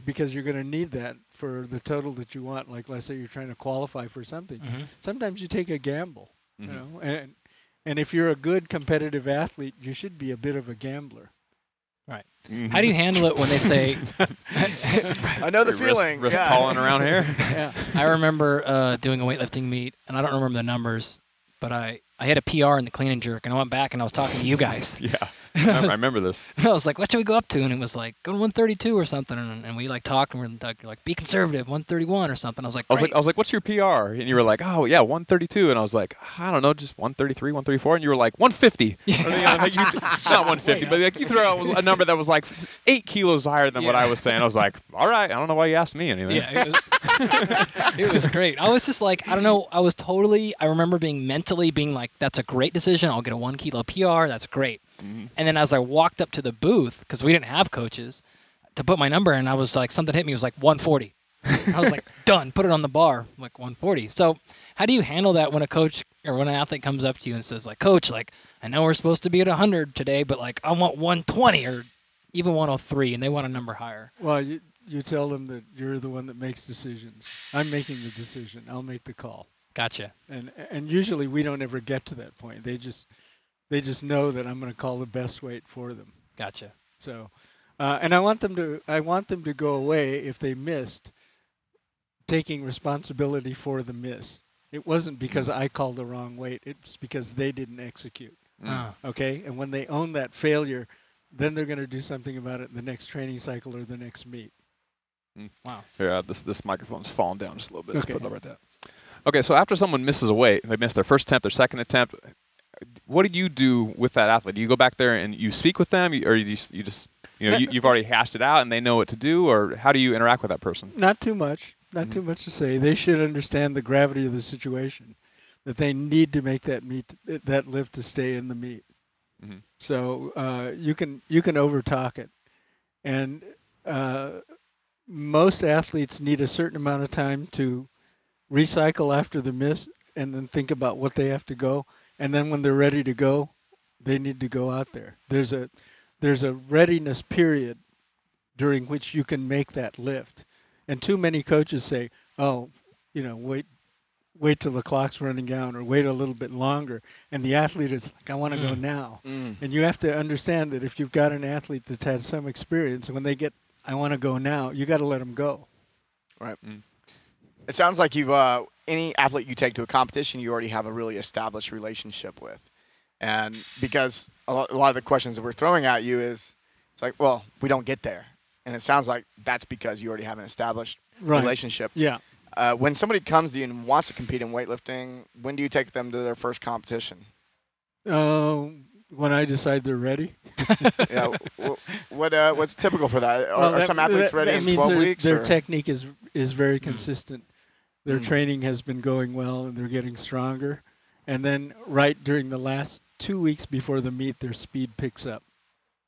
Because you're going to need that for the total that you want. Like, let's say you're trying to qualify for something. Sometimes you take a gamble, you know, and if you're a good competitive athlete, you should be a bit of a gambler. Right. How do you handle it when they say, I know the feeling. Risk calling around here. I remember doing a weightlifting meet, and I don't remember the numbers, but I had a PR in the clean and jerk, and I went back and I was talking to you guys. I remember this. I was like, what should we go up to? And it was like, go to 132 or something. And we like talked, and you're like, be conservative, 131 or something. I was like, what's your PR? And you were like, oh yeah, 132. And I was like, I don't know, just 133, 134. And you were like, 150. Not 150, but like you throw out a number that was like 8 kilos higher than what I was saying. I was like, all right, I don't know why you asked me anything. Yeah, it was great. I was just like, I don't know. I remember mentally being like, that's a great decision. I'll get a 1 kilo PR. That's great. Mm-hmm. And then as I walked up to the booth, because we didn't have coaches, to put my number in, I was like, something hit me. It was like 140. I was like, done. Put it on the bar. I'm like 140. So how do you handle that when a coach or when an athlete comes up to you and says, like, Coach, like, I know we're supposed to be at 100 today, but like, I want 120 or even 103, and they want a number higher? Well, you tell them that you're the one that makes decisions. I'm making the decision. I'll make the call. Gotcha. And usually we don't ever get to that point. They just know that I'm going to call the best weight for them. Gotcha. So, and I want them to go away if they missed, taking responsibility for the miss. It wasn't because I called the wrong weight. It's because they didn't execute. Okay? And when they own that failure, then they're going to do something about it in the next training cycle or the next meet. Wow. Yeah, this microphone's falling down just a little bit. Let's put it over like that. Okay, so after someone misses a weight, they miss their first attempt, their second attempt, what do you do with that athlete? Do you go back there and you speak with them, or you've already hashed it out and they know what to do, or how do you interact with that person? Not too much. Not too much to say. They should understand the gravity of the situation, that they need to make that lift to stay in the meet. Mm-hmm. So you can overtalk it, and most athletes need a certain amount of time to recycle after the miss, and then think about what they have to go. And then when they're ready to go, they need to go out there. There's a readiness period during which you can make that lift. And too many coaches say, oh, wait till the clock's running down, or wait a little bit longer. And the athlete is like, I want to go now. And you have to understand that if you've got an athlete that's had some experience, when they get, I want to go now, you got to let them go. Right. It sounds like you've any athlete you take to a competition, you already have a really established relationship with. And because a lot of the questions that we're throwing at you is, it's like, well, we don't get there. And it sounds like that's because you already have an established relationship. Yeah. When somebody comes to you and wants to compete in weightlifting, when do you take them to their first competition? When I decide they're ready. Yeah. What's typical for that? Are some athletes ready in 12 weeks? Their technique is very consistent. Their training has been going well, and they're getting stronger. And then right during the last 2 weeks before the meet, their speed picks up.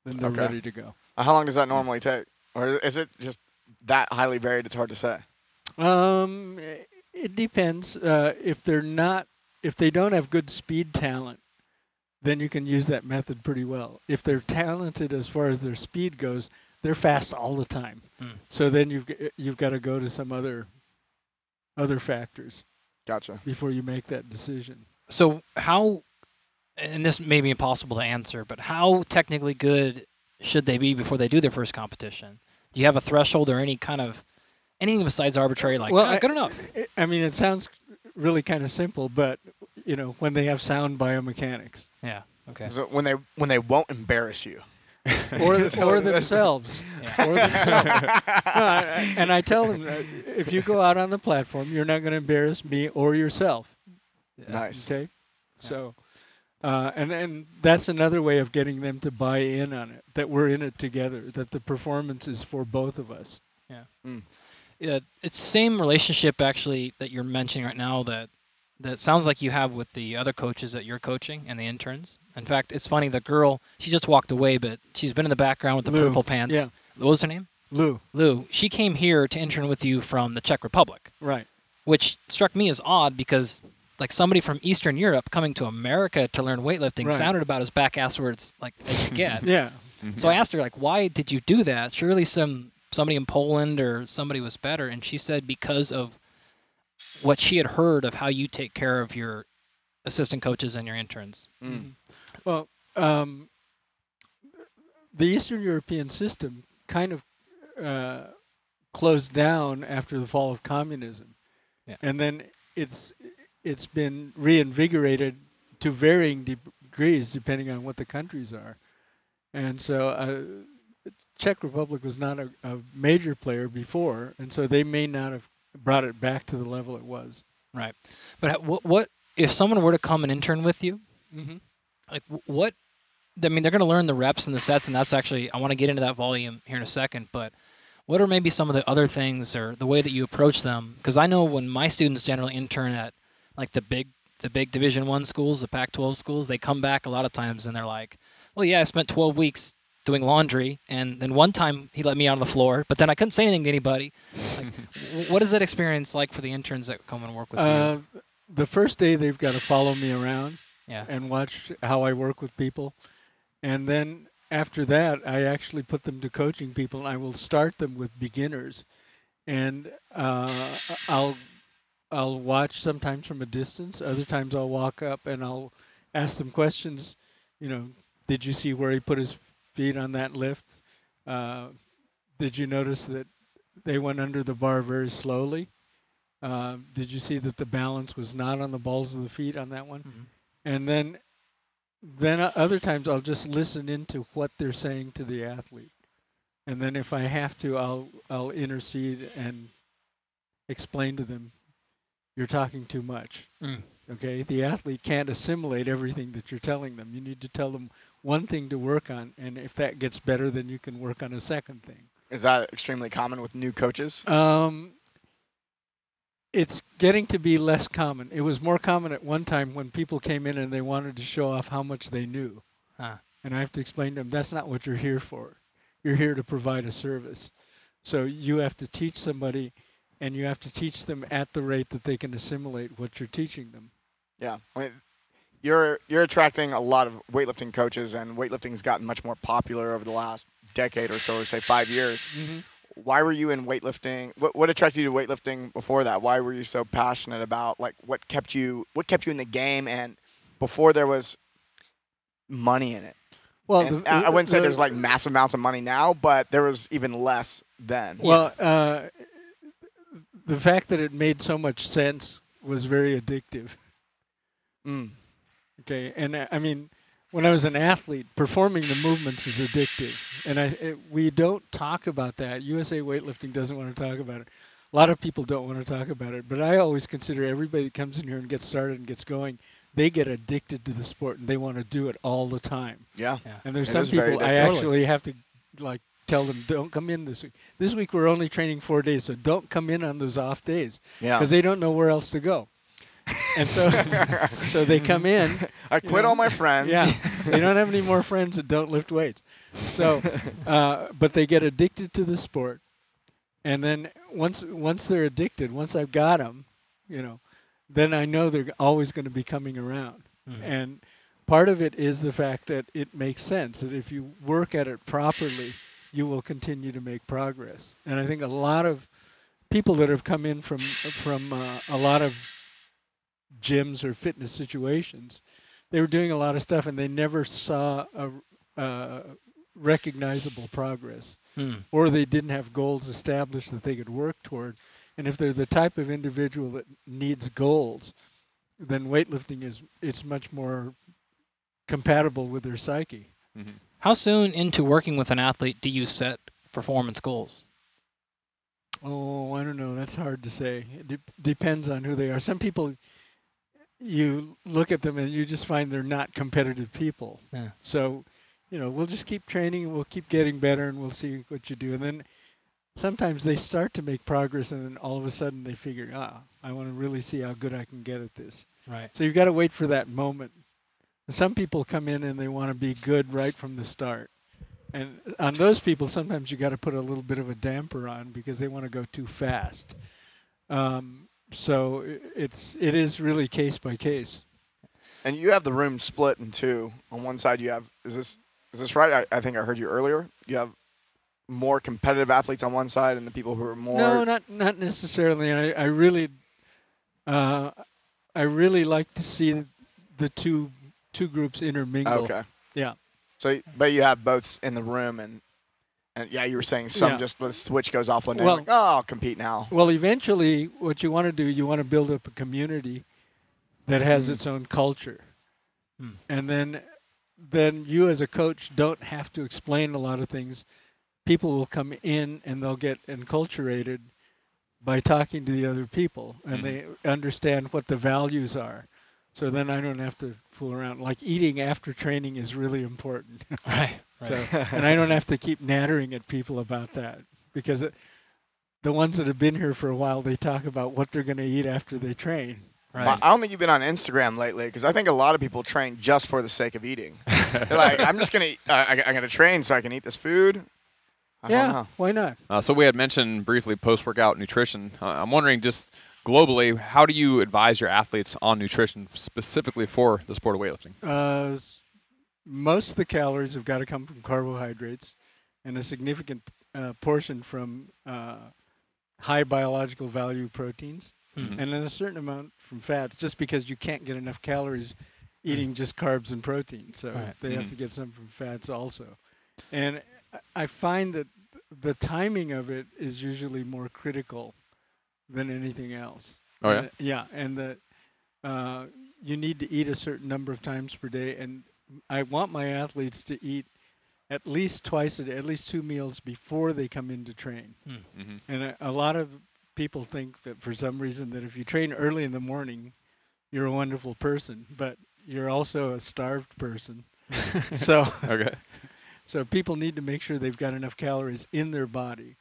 Then they're ready to go. How long does that normally take? Or is it just that highly varied it's hard to say? It depends. If they don't have good speed talent, then you can use that method pretty well. If they're talented as far as their speed goes, they're fast all the time. So then you've got to go to some other factors. Gotcha. Before you make that decision. So how, and this may be impossible to answer, but how technically good should they be before they do their first competition? Do you have a threshold or anything besides arbitrary, like, good enough? I mean, it sounds really kind of simple, but, when they have sound biomechanics. Yeah, okay. So when they won't embarrass you. or themselves. Yeah. Or themselves. And I tell them that if you go out on the platform, you're not going to embarrass me or yourself. Nice. Okay? Yeah. So, and that's another way of getting them to buy in on it, that we're in it together, that the performance is for both of us. Yeah. Yeah, it's the same relationship, actually, that you're mentioning right now that sounds like you have with the other coaches that you're coaching and the interns. In fact, it's funny, the girl, she just walked away, but she's been in the background with the purple pants. Yeah. What was her name? Lou. She came here to intern with you from the Czech Republic. Right. Which struck me as odd because, like, somebody from Eastern Europe coming to America to learn weightlifting sounded about as back-asswards as you get. Yeah. So I asked her, like, why did you do that? Surely somebody in Poland or somebody was better. And she said because of what she had heard of how you take care of your assistant coaches and your interns. Well, the Eastern European system kind of closed down after the fall of communism. Yeah. And then it's been reinvigorated to varying degrees depending on what the countries are. And so Czech Republic was not a major player before, and so they may not have brought it back to the level it was. Right. But what if someone were to come and intern with you? Mm-hmm. Like what? I mean, they're going to learn the reps and the sets, and that's actually I want to get into that volume here in a second. But what are maybe some of the other things or the way that you approach them? Because I know when my students generally intern at like the big Division I schools, the Pac-12 schools, they come back a lot of times and they're like, "Well, yeah, I spent 12 weeks doing laundry, and then one time he let me out on the floor, but then I couldn't say anything to anybody." Like, what is that experience like for the interns that come and work with you? The first day they've got to follow me around and watch how I work with people. And then after that, I actually put them to coaching people, and I will start them with beginners. And I'll watch sometimes from a distance. Other times I'll walk up and I'll ask them questions. You know, did you see where he put his feet on that lift? Did you notice that they went under the bar very slowly? Did you see that the balance was not on the balls of the feet on that one? Mm-hmm. And then other times I'll just listen into what they're saying to the athlete. And then if I have to, I'll intercede and explain to them, you're talking too much. Okay? The athlete can't assimilate everything that you're telling them. You need to tell them one thing to work on, and if that gets better, then you can work on a second thing. Is that extremely common with new coaches? It's getting to be less common. It was more common at one time when people came in and they wanted to show off how much they knew. And I have to explain to them, that's not what you're here for. You're here to provide a service. So you have to teach somebody, and you have to teach them at the rate that they can assimilate what you're teaching them. Yeah. I mean, you're attracting a lot of weightlifting coaches, and weightlifting's gotten much more popular over the last decade or so, or say 5 years. Mm-hmm. Why were you in weightlifting? What attracted you to weightlifting before that? Why were you so passionate about, like, what kept you in the game, and before there was money in it? Well, I wouldn't say there's like massive amounts of money now, but there was even less then. Well, the fact that it made so much sense was very addictive. Okay, and I mean, when I was an athlete, performing the movements is addictive, and we don't talk about that. USA Weightlifting doesn't want to talk about it. A lot of people don't want to talk about it, but I always consider everybody that comes in here and gets started and gets going, they get addicted to the sport and they want to do it all the time. Yeah. And there's some people I actually have to like tell them, don't come in this week. This week we're only training 4 days, so don't come in on those off days because they don't know where else to go. And so so they come in. I quit all my friends. Yeah. They don't have any more friends that don't lift weights. So, but they get addicted to the sport. And then once they're addicted, once I've got them, then I know they're always going to be coming around. Mm-hmm. And part of it is the fact that it makes sense that if you work at it properly, you will continue to make progress. And I think a lot of people that have come in from a lot of gyms or fitness situations, they were doing a lot of stuff and they never saw a recognizable progress. Or they didn't have goals established that they could work toward. And if they're the type of individual that needs goals, then weightlifting it's much more compatible with their psyche. Mm-hmm. How soon into working with an athlete do you set performance goals? Oh, I don't know. That's hard to say. It depends on who they are. Some people, you look at them and you just find they're not competitive people. Yeah. So, we'll just keep training and we'll keep getting better and we'll see what you do. And then sometimes they start to make progress and then all of a sudden they figure, I want to really see how good I can get at this. Right. So you've got to wait for that moment. Some people come in and they want to be good right from the start. And on those people, sometimes you got to put a little bit of a damper on because they want to go too fast. So it is really case by case. And you have the room split in two. On one side, you have is this right? I think I heard you earlier. You have more competitive athletes on one side, and the people who are more. No, not necessarily. And I really like to see the two groups intermingle. Okay. Yeah. So, but you have both in the room, and yeah, you were saying some just the switch goes off one day. Well, like, I'll compete now. Well, eventually, what you want to do, you want to build up a community that has its own culture, and then then you as a coach don't have to explain a lot of things. People will come in and they'll get enculturated by talking to the other people, and they understand what the values are. So then I don't have to fool around. Like eating after training is really important. Right. So, and I don't have to keep nattering at people about that, because the ones that have been here for a while, they talk about what they're going to eat after they train. Right. I don't think you've been on Instagram lately, because I think a lot of people train just for the sake of eating. They're like, I'm just going to I'm going to train so I can eat this food. I don't know. Why not? So we had mentioned briefly post-workout nutrition. I'm wondering, just globally, how do you advise your athletes on nutrition specifically for the sport of weightlifting? Most of the calories have got to come from carbohydrates, and a significant portion from high biological value proteins, and then a certain amount from fats, just because you can't get enough calories eating just carbs and protein. So they have to get some from fats also. And I find that the timing of it is usually more critical than anything else. Oh, yeah? Yeah, and that you need to eat a certain number of times per day, and I want my athletes to eat at least twice a day, at least 2 meals before they come in to train. And a lot of people think that for some reason that if you train early in the morning, you're a wonderful person, but you're also a starved person. So people need to make sure they've got enough calories in their body,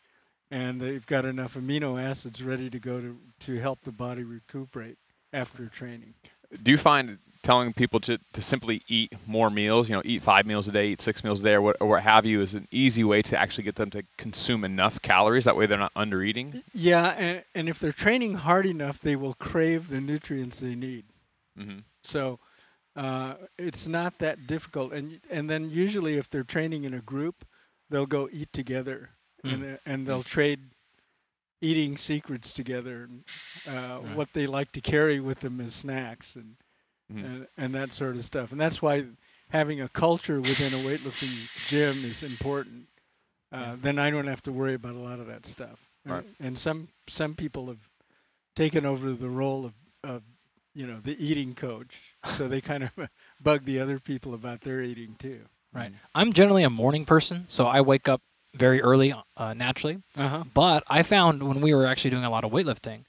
and they've got enough amino acids ready to go to help the body recuperate after training. Do you find telling people to simply eat more meals, eat 5 meals a day, eat 6 meals a day, or what have you, is an easy way to actually get them to consume enough calories? That way they're not under-eating? Yeah, and if they're training hard enough, they will crave the nutrients they need. So it's not that difficult. And then usually if they're training in a group, they'll go eat together, and they'll trade eating secrets together, what they like to carry with them as snacks and that sort of stuff. And that's why having a culture within a weightlifting gym is important. Then I don't have to worry about a lot of that stuff. Right. And some people have taken over the role of the eating coach, so they kind of bug the other people about their eating too. Right. I'm generally a morning person, so I wake up very early naturally. But I found when we were actually doing a lot of weightlifting,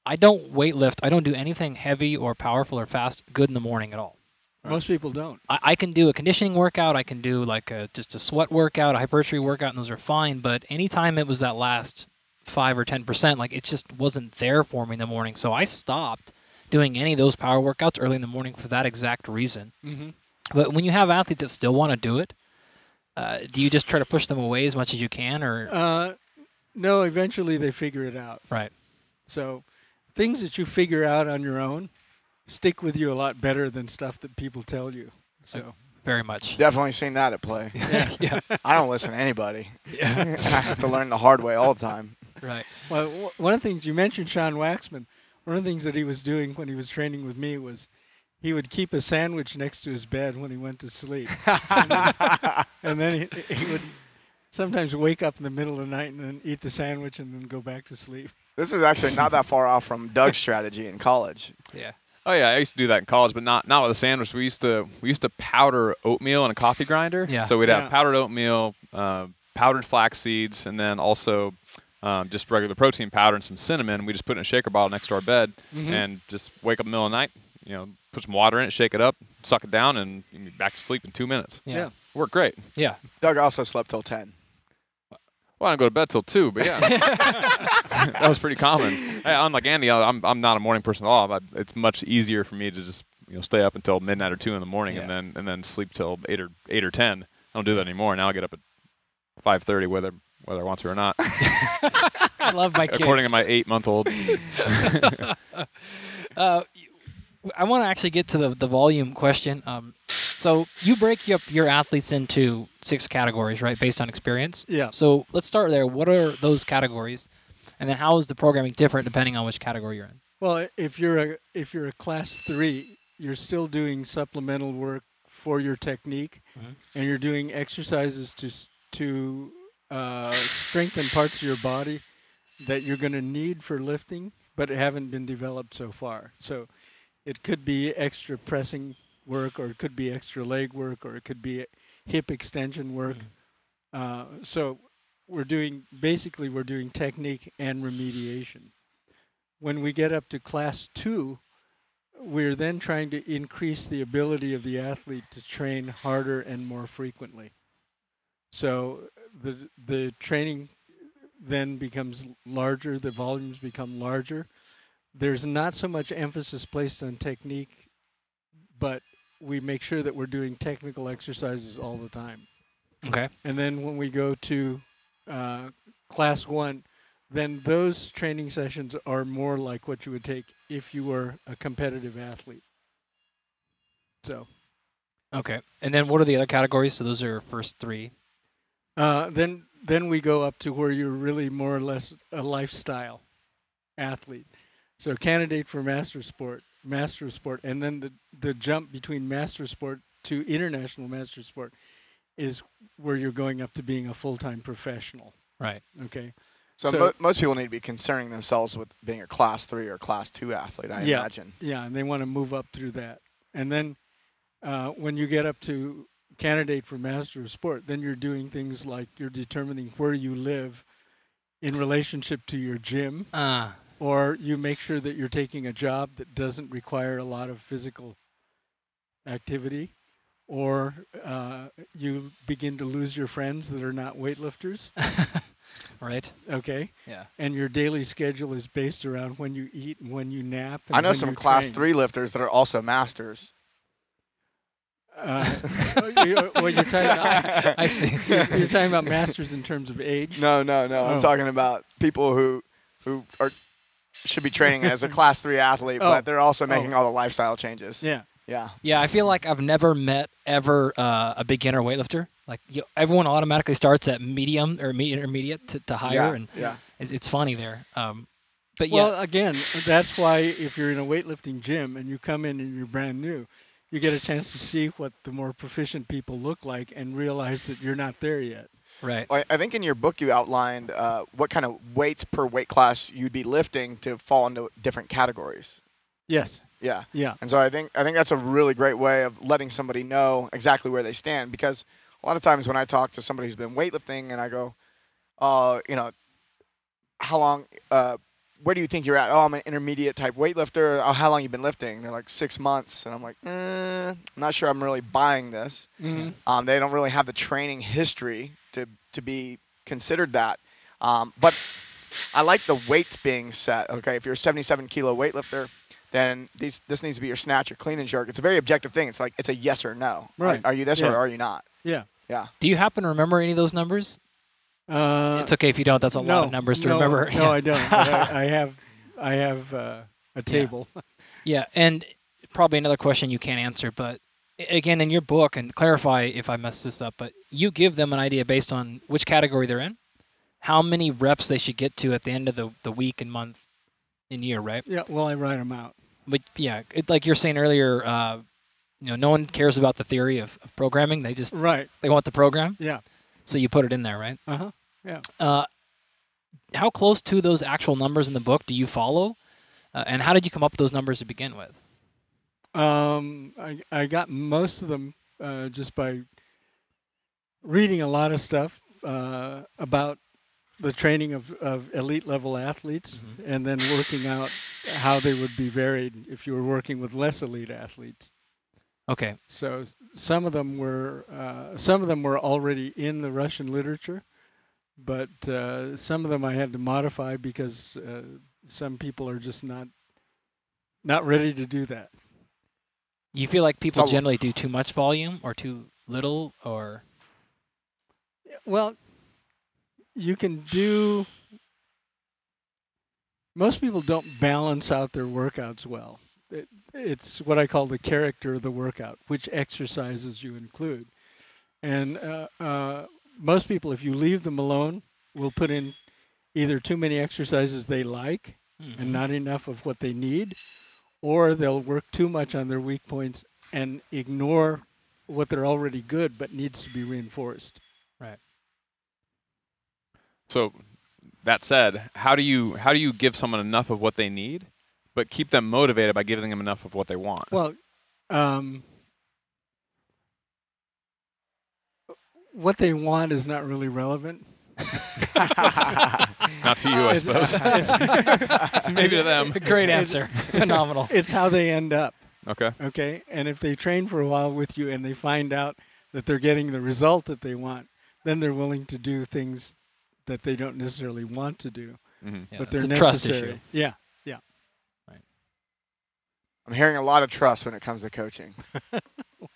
I don't weightlift. I don't do anything heavy or powerful or fast good in the morning at all. Most people don't. I can do a conditioning workout. I can do like just a sweat workout, a hypertrophy workout, and those are fine. But anytime it was that last 5 or 10%, like it just wasn't there for me in the morning. So I stopped doing any of those power workouts early in the morning for that exact reason. But when you have athletes that still want to do it, do you just try to push them away as much as you can, or? No, eventually they figure it out. Right. So things that you figure out on your own stick with you a lot better than stuff that people tell you. So very much. Definitely seen that at play. Yeah. I don't listen to anybody. And I have to learn the hard way all the time. Right. Well, one of the things you mentioned, Sean Waxman, one of the things that he was doing when he was training with me was he would keep a sandwich next to his bed when he went to sleep. And then he would sometimes wake up in the middle of the night and then eat the sandwich and then go back to sleep. This is actually not that far off from Doug's strategy in college. Yeah. Oh yeah, I used to do that in college, but not with a sandwich. We used to powder oatmeal in a coffee grinder. Yeah. So we'd have powdered oatmeal, powdered flax seeds, and then also just regular protein powder and some cinnamon. We just put it in a shaker bottle next to our bed, and just wake up in the middle of the night. Put some water in it, shake it up, suck it down, and you'll be back to sleep in 2 minutes. Yeah. Worked great. Yeah. Doug also slept till 10. Well, I didn't go to bed till 2, but yeah, that was pretty common. Hey, unlike Andy, I'm not a morning person at all. But it's much easier for me to just stay up until midnight or 2 in the morning, and then sleep till 8 or 10. I don't do that anymore. Now I get up at 5:30, whether I want to or not. I love my kids. According to my 8-month-old. I want to actually get to the volume question. So you break up your athletes into 6 categories, right, based on experience? Yeah. So let's start there. What are those categories? And then how is the programming different depending on which category you're in? Well, if you're a class 3, you're still doing supplemental work for your technique, and you're doing exercises to strengthen parts of your body that you're going to need for lifting, but haven't been developed so far. So it could be extra pressing work, or it could be extra leg work, or it could be hip extension work. So we're doing technique and remediation. When we get up to class 2, we're then trying to increase the ability of the athlete to train harder and more frequently. So the training then becomes larger, the volumes become larger. There's not so much emphasis placed on technique, but we make sure that we're doing technical exercises all the time. Okay. And then when we go to class 1, then those training sessions are more like what you would take if you were a competitive athlete. So. Okay. And then what are the other categories? So those are first 3. Then we go up to where you're really more or less a lifestyle athlete. So candidate for master sport, and then the jump between master sport to international master sport is where you're going up to being a full-time professional. Right. Okay. So most people need to be concerning themselves with being a class 3 or class 2 athlete, I imagine. Yeah, and they want to move up through that. And then when you get up to candidate for master of sport, then you're doing things like you're determining where you live in relationship to your gym, or you make sure that you're taking a job that doesn't require a lot of physical activity, or you begin to lose your friends that are not weightlifters. Right. Okay. Yeah. And your daily schedule is based around when you eat and when you nap. And I know when some you class train. 3 lifters that are also masters. Well, you're talking about, I see. You're talking about masters in terms of age? No. Oh. I'm talking about people who should be training as a class 3 athlete, but they're also making all the lifestyle changes. Yeah. Yeah. Yeah, I feel like I've never met a beginner weightlifter. Like everyone automatically starts at medium or intermediate to higher, and it's funny there. But well, again, that's why if you're in a weightlifting gym and you come in and you're brand new, you get a chance to see what the more proficient people look like and realize that you're not there yet. Right. Well, I think in your book you outlined what kind of weights per weight class you'd be lifting to fall into different categories. Yes. Yeah. Yeah. And so I think that's a really great way of letting somebody know exactly where they stand, because a lot of times when I talk to somebody who's been weightlifting and I go, how long, where do you think you're at? Oh, I'm an intermediate type weightlifter. Oh, how long you been lifting? They're like 6 months. And I'm like, I'm not sure I'm really buying this. Mm-hmm. They don't really have the training history to be considered that. But I like the weights being set. Okay, if you're a 77-kilo weightlifter, then this needs to be your snatch or clean and jerk. It's a very objective thing. It's like it's a yes or no. Right. Are you this or are you not? Yeah. Yeah. Do you happen to remember any of those numbers? It's okay if you don't. That's a lot of numbers to remember. No, I don't. But I have a table. Yeah, and probably another question you can't answer, but again, in your book, and clarify if I mess this up, but you give them an idea based on which category they're in, how many reps they should get to at the end of the week and month and year, right? Yeah, well, I write them out. But yeah, like you're saying earlier, no one cares about the theory of programming. They just they want the program. Yeah. So you put it in there, right? Uh-huh. Yeah. How close to those actual numbers in the book do you follow? And how did you come up with those numbers to begin with? I got most of them just by reading a lot of stuff about the training of elite level athletes, and then working out how they would be varied if you were working with less elite athletes. Okay. So some of them were already in the Russian literature, but some of them I had to modify because some people are just not ready to do that. You feel like people generally do too much volume or too little, or? Well, you can do. Most people don't balance out their workouts well. It's what I call the character of the workout, which exercises you include. And most people, if you leave them alone, will put in either too many exercises they like and not enough of what they need, or they'll work too much on their weak points and ignore what they're already good but needs to be reinforced. Right. So that said, how do you give someone enough of what they need, but keep them motivated by giving them enough of what they want? Well, what they want is not really relevant. Not to you, I suppose. Maybe to them. Great answer. Phenomenal. It's how they end up. Okay. Okay, and if they train for a while with you and they find out that they're getting the result that they want, then they're willing to do things that they don't necessarily want to do, Yeah, but they're it's a trust necessary. issue. Yeah. I'm hearing a lot of trust when it comes to coaching.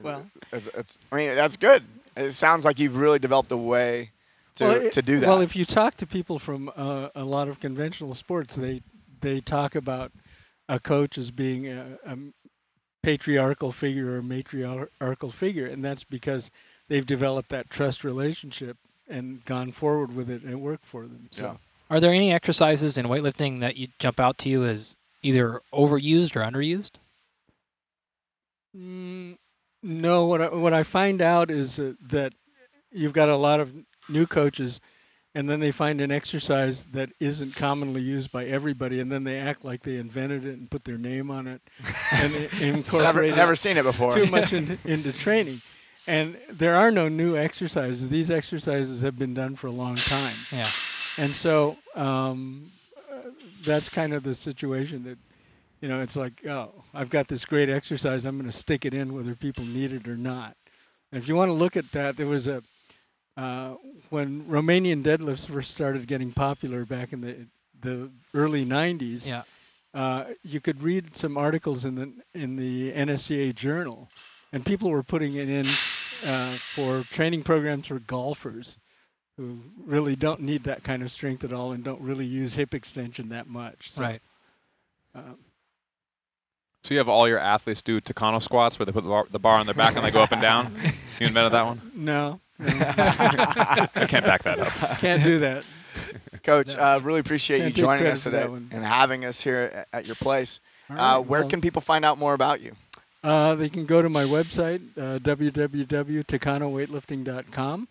Well, I mean, that's good. It sounds like you've really developed a way to do that. Well, if you talk to people from a lot of conventional sports, they talk about a coach as being a patriarchal figure or matriarchal figure, and that's because they've developed that trust relationship and gone forward with it and it worked for them. So, Yeah. Are there any exercises in weightlifting that you jump out to you as either overused or underused? No, what I find out is that you've got a lot of new coaches, and then they find an exercise that isn't commonly used by everybody, and then they act like they invented it and put their name on it and incorporate never it seen it before. too much into training. And there are no new exercises. These exercises have been done for a long time. Yeah. And so that's kind of the situation that, it's like, oh, I've got this great exercise. I'm going to stick it in whether people need it or not. And if you want to look at that, there was when Romanian deadlifts first started getting popular back in the early 90s, you could read some articles in the NSCA journal, and people were putting it in for training programs for golfers who really don't need that kind of strength at all and don't really use hip extension that much. So, Right. So you have all your athletes do Takano squats where they put the bar on their back and they go up and down? You invented that one? No. I can't back that up. Can't do that. Coach, really appreciate you Can't take joining credit us for today that one. and having us here at your place. All right, Where well, can people find out more about you? They can go to my website, www.takanoweightlifting.com.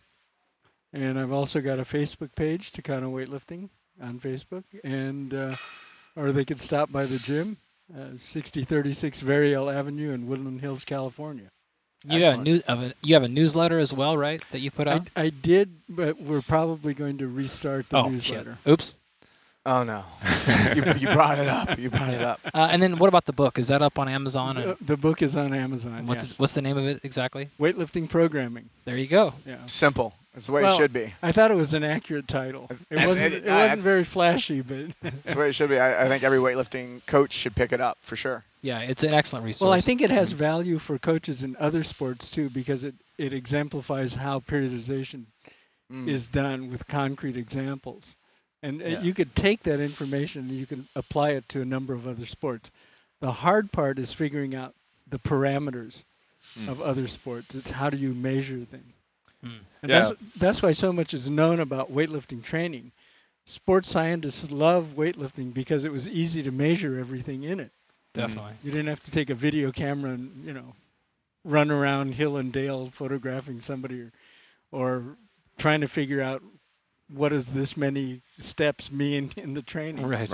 And I've also got a Facebook page, Takano Weightlifting, on Facebook. And or they could stop by the gym, 6036 Variel Avenue in Woodland Hills, California. You have a newsletter as well, right, that you put out? I did, but we're probably going to restart the newsletter. Shit. Oops. Oh, no. you brought it up. You brought it up. And then what about the book? Is that up on Amazon? The book is on Amazon. What's the name of it exactly? Weightlifting Programming. There you go. Yeah. Simple. That's the way it should be. I thought it was an accurate title. It wasn't. It wasn't very flashy, but That's the way it should be. I think every weightlifting coach should pick it up for sure. Yeah, it's an excellent resource. well, I think it has value for coaches in other sports too, because it exemplifies how periodization is done with concrete examples. And you could take that information and you can apply it to a number of other sports. The hard part is figuring out the parameters of other sports. It's how do you measure them. And that's why so much is known about weightlifting training. Sports scientists love weightlifting because it was easy to measure everything in it. Definitely. You didn't have to take a video camera and, run around hill and dale photographing somebody or trying to figure out what does this many steps mean in the training. Right.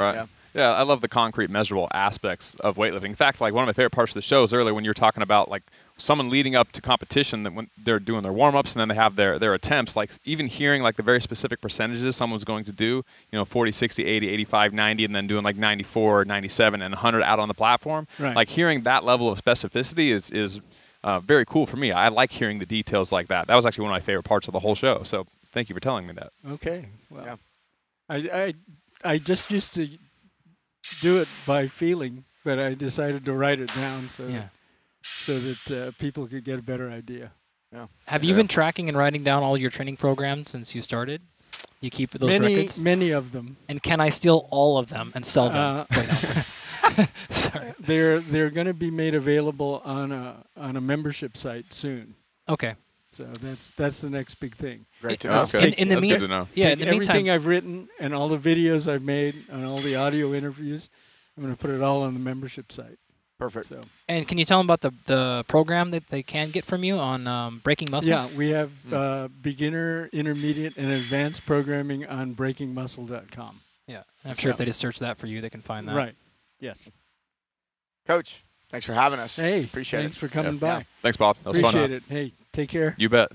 Yeah, I love the concrete measurable aspects of weightlifting. In fact, like one of my favorite parts of the show is earlier when you were talking about like someone leading up to competition, that when they're doing their warm-ups and then they have their attempts, like even hearing like the very specific percentages someone's going to do, 40, 60, 80, 85, 90, and then doing like 94, 97, and 100 out on the platform. Right. Like hearing that level of specificity is very cool for me. I like hearing the details like that. That was actually one of my favorite parts of the whole show. So thank you for telling me that. Okay. Well, I just used to do it by feeling, but I decided to write it down so that people could get a better idea. Yeah. Have you been tracking and writing down all your training programs since you started? You keep those records? Many of them. And can I steal all of them and sell them? Wait, no. Sorry. They're going to be made available on a membership site soon. Okay. So that's the next big thing. Great to know. Okay. In the That's good to know. Yeah, Take in the everything meantime, I've written and all the videos I've made and all the audio interviews, I'm going to put it all on the membership site. Perfect. So and can you tell them about the program that they can get from you on breaking muscle? yeah, we have beginner, intermediate, and advanced programming on breakingmuscle.com. Yeah. And I'm sure if they just search that for you, they can find that. Right. Yes. Coach, thanks for having us. Hey, Appreciate thanks it. for coming by. Thanks, Bob. That was fun. Appreciate it. Hey, take care. You bet.